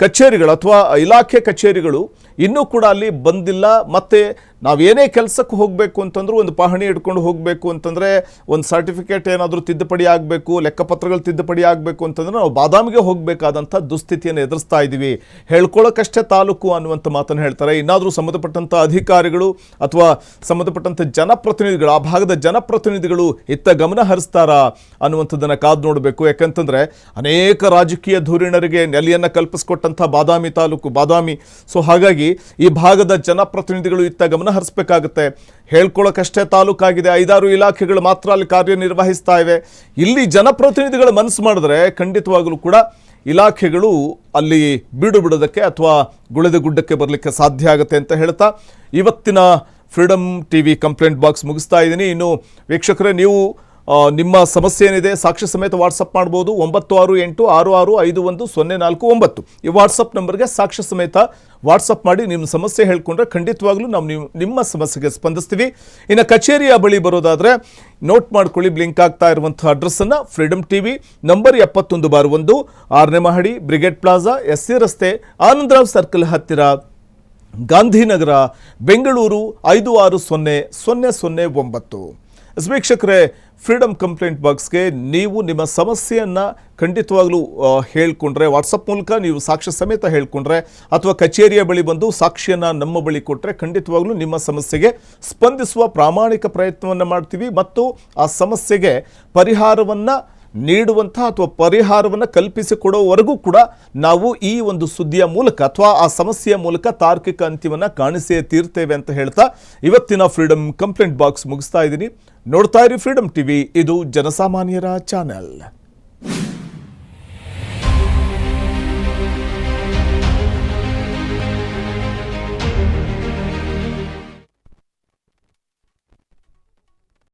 ಕಚೇರಿಗಳು ಅಥವಾ ಇಲಾಖೆ ಕಚೇರಿಗಳು ಇನ್ನೂ ಕೂಡ ಅಲ್ಲಿ ಬಂದಿಲ್ಲ. ಮತ್ತು ನಾವೇನೇ ಕೆಲಸಕ್ಕೆ ಹೋಗಬೇಕು ಅಂತಂದ್ರೂ ಒಂದು ಪಹಣಿ ಇಟ್ಕೊಂಡು ಹೋಗಬೇಕು ಅಂತಂದರೆ ಒಂದು ಸರ್ಟಿಫಿಕೇಟ್ ಏನಾದರೂ ತಿದ್ದುಪಡಿ ಆಗಬೇಕು, ಲೆಕ್ಕಪತ್ರಗಳು ತಿದ್ದುಪಡಿ ಆಗಬೇಕು ಅಂತಂದ್ರೆ ನಾವು ಬಾದಾಮಿಗೆ ಹೋಗಬೇಕಾದಂಥ ದುಸ್ಥಿತಿಯನ್ನು ಎದುರಿಸ್ತಾ ಇದ್ದೀವಿ. ಹೇಳ್ಕೊಳ್ಳೋಕ್ಕಷ್ಟೇ ತಾಲೂಕು ಅನ್ನುವಂಥ ಮಾತನ್ನು ಹೇಳ್ತಾರೆ. ಇನ್ನಾದರೂ ಸಂಬಂಧಪಟ್ಟಂಥ ಅಧಿಕಾರಿಗಳು ಅಥವಾ ಸಂಬಂಧಪಟ್ಟಂಥ ಜನಪ್ರತಿನಿಧಿಗಳು, ಆ ಭಾಗದ ಜನಪ್ರತಿನಿಧಿಗಳು ಇತ್ತ ಗಮನ ಹರಿಸ್ತಾರಾ ಅನ್ನುವಂಥದ್ದನ್ನು ಕಾದು ನೋಡಬೇಕು. ಯಾಕಂತಂದರೆ ಅನೇಕ ರಾಜಕೀಯ ಧುರೀಣರಿಗೆ ನೆಲೆಯನ್ನು ಕಲ್ಪಿಸ್ಕೊಟ್ಟಂಥ ಬಾದಾಮಿ ತಾಲೂಕು, ಬಾದಾಮಿ. ಸೊ ಹಾಗಾಗಿ ಈ ಭಾಗದ ಜನಪ್ರತಿನಿಧಿಗಳು ಇತ್ತ ಗಮನ ಹರಿಸಬೇಕಾಗುತ್ತೆ. ಹೇಳ್ಕೊಳ್ಳೋಕಷ್ಟೇ ತಾಲೂಕಾಗಿದೆ, 5-6 ಇಲಾಖೆಗಳು ಮಾತ್ರ ಅಲ್ಲಿ ಕಾರ್ಯನಿರ್ವಹಿಸ್ತಾ ಇವೆ. ಇಲ್ಲಿ ಜನಪ್ರತಿನಿಧಿಗಳು ಮನಸ್ಸು ಮಾಡಿದ್ರೆ ಖಂಡಿತವಾಗಲೂ ಕೂಡ ಇಲಾಖೆಗಳು ಅಲ್ಲಿ ಬಿಡೋದಕ್ಕೆ ಅಥವಾ ಗುಳೇದಗುಡ್ಡಕ್ಕೆ ಬರಲಿಕ್ಕೆ ಸಾಧ್ಯ ಆಗುತ್ತೆ ಅಂತ ಹೇಳ್ತಾ ಇವತ್ತಿನ ಫ್ರೀಡಮ್ ಟಿವಿ ಕಂಪ್ಲೇಂಟ್ ಬಾಕ್ಸ್ ಮುಗಿಸ್ತಾ ಇದ್ದೀನಿ. ಇನ್ನು ವೀಕ್ಷಕರೇ, ನೀವು ನಿಮ್ಮ ಸಮಸ್ಯೆ ಏನಿದೆ ಸಾಕ್ಷಿ ಸಮೇತ ವಾಟ್ಸಪ್ ಮಾಡ್ಬೋದು. 9886651049 ಈ ವಾಟ್ಸಪ್ ನಂಬರ್ಗೆ ಸಾಕ್ಷಿ ಸಮೇತ ವಾಟ್ಸಪ್ ಮಾಡಿ ನಿಮ್ಮ ಸಮಸ್ಯೆ ಹೇಳ್ಕೊಂಡ್ರೆ ಖಂಡಿತವಾಗ್ಲೂ ನಾವು ನಿಮ್ಮ ಸಮಸ್ಯೆಗೆ ಸ್ಪಂದಿಸ್ತೀವಿ. ಇನ್ನು ಕಚೇರಿಯ ಬಳಿ ಬರೋದಾದರೆ ನೋಟ್ ಮಾಡ್ಕೊಳ್ಳಿ, ಬ್ಲಿಂಕ್ ಆಗ್ತಾ ಇರುವಂಥ ಅಡ್ರೆಸ್ಸನ್ನು. ಫ್ರೀಡಮ್ ಟಿವಿ ನಂಬರ್ 71/1 6ನೇ ಮಹಡಿ, ಬ್ರಿಗೇಡ್ ಪ್ಲಾಜಾ, SC ರಸ್ತೆ, ಆನಂದರಾವ್ ಸರ್ಕಲ್ ಹತ್ತಿರ, ಗಾಂಧಿನಗರ, ಬೆಂಗಳೂರು 560009. ವೀಕ್ಷಕರೇ, ಫ್ರೀಡಮ್ ಕಂಪ್ಲೇಂಟ್ ಬಾಕ್ಸ್ಗೆ ನೀವು ನಿಮ್ಮ ಸಮಸ್ಯೆಯನ್ನು ಖಂಡಿತವಾಗ್ಲೂ ಹೇಳ್ಕೊಂಡ್ರೆ, ವಾಟ್ಸಪ್ ಮೂಲಕ ನೀವು ಸಾಕ್ಷ್ಯ ಸಮೇತ ಹೇಳ್ಕೊಂಡ್ರೆ ಅಥವಾ ಕಚೇರಿಯ ಬಳಿ ಬಂದು ಸಾಕ್ಷಿಯನ್ನು ನಮ್ಮ ಬಳಿ ಕೊಟ್ಟರೆ ಖಂಡಿತವಾಗ್ಲೂ ನಿಮ್ಮ ಸಮಸ್ಯೆಗೆ ಸ್ಪಂದಿಸುವ ಪ್ರಾಮಾಣಿಕ ಪ್ರಯತ್ನವನ್ನು ಮಾಡ್ತೀವಿ ಮತ್ತು ಆ ಸಮಸ್ಯೆಗೆ ಪರಿಹಾರವನ್ನು ನೀಡುವಂಥ ಅಥವಾ ಪರಿಹಾರವನ್ನು ಕಲ್ಪಿಸಿಕೊಡೋವರೆಗೂ ಕೂಡ ನಾವು ಈ ಒಂದು ಸುದ್ದಿಯ ಮೂಲಕ ಅಥವಾ ಆ ಸಮಸ್ಯೆಯ ಮೂಲಕ ತಾರ್ಕಿಕ ಅಂತ್ಯವನ್ನು ಕಾಣಿಸೇ ತೀರ್ತೇವೆ ಅಂತ ಹೇಳ್ತಾ ಇವತ್ತಿನ ಫ್ರೀಡಮ್ ಕಂಪ್ಲೇಂಟ್ ಬಾಕ್ಸ್ ಮುಗಿಸ್ತಾ ಇದ್ದೀನಿ. ನೋಡ್ತಾ ಇರಿ ಫ್ರೀಡಮ್ ಟಿವಿ, ಇದು ಜನಸಾಮಾನ್ಯರ ಚಾನೆಲ್.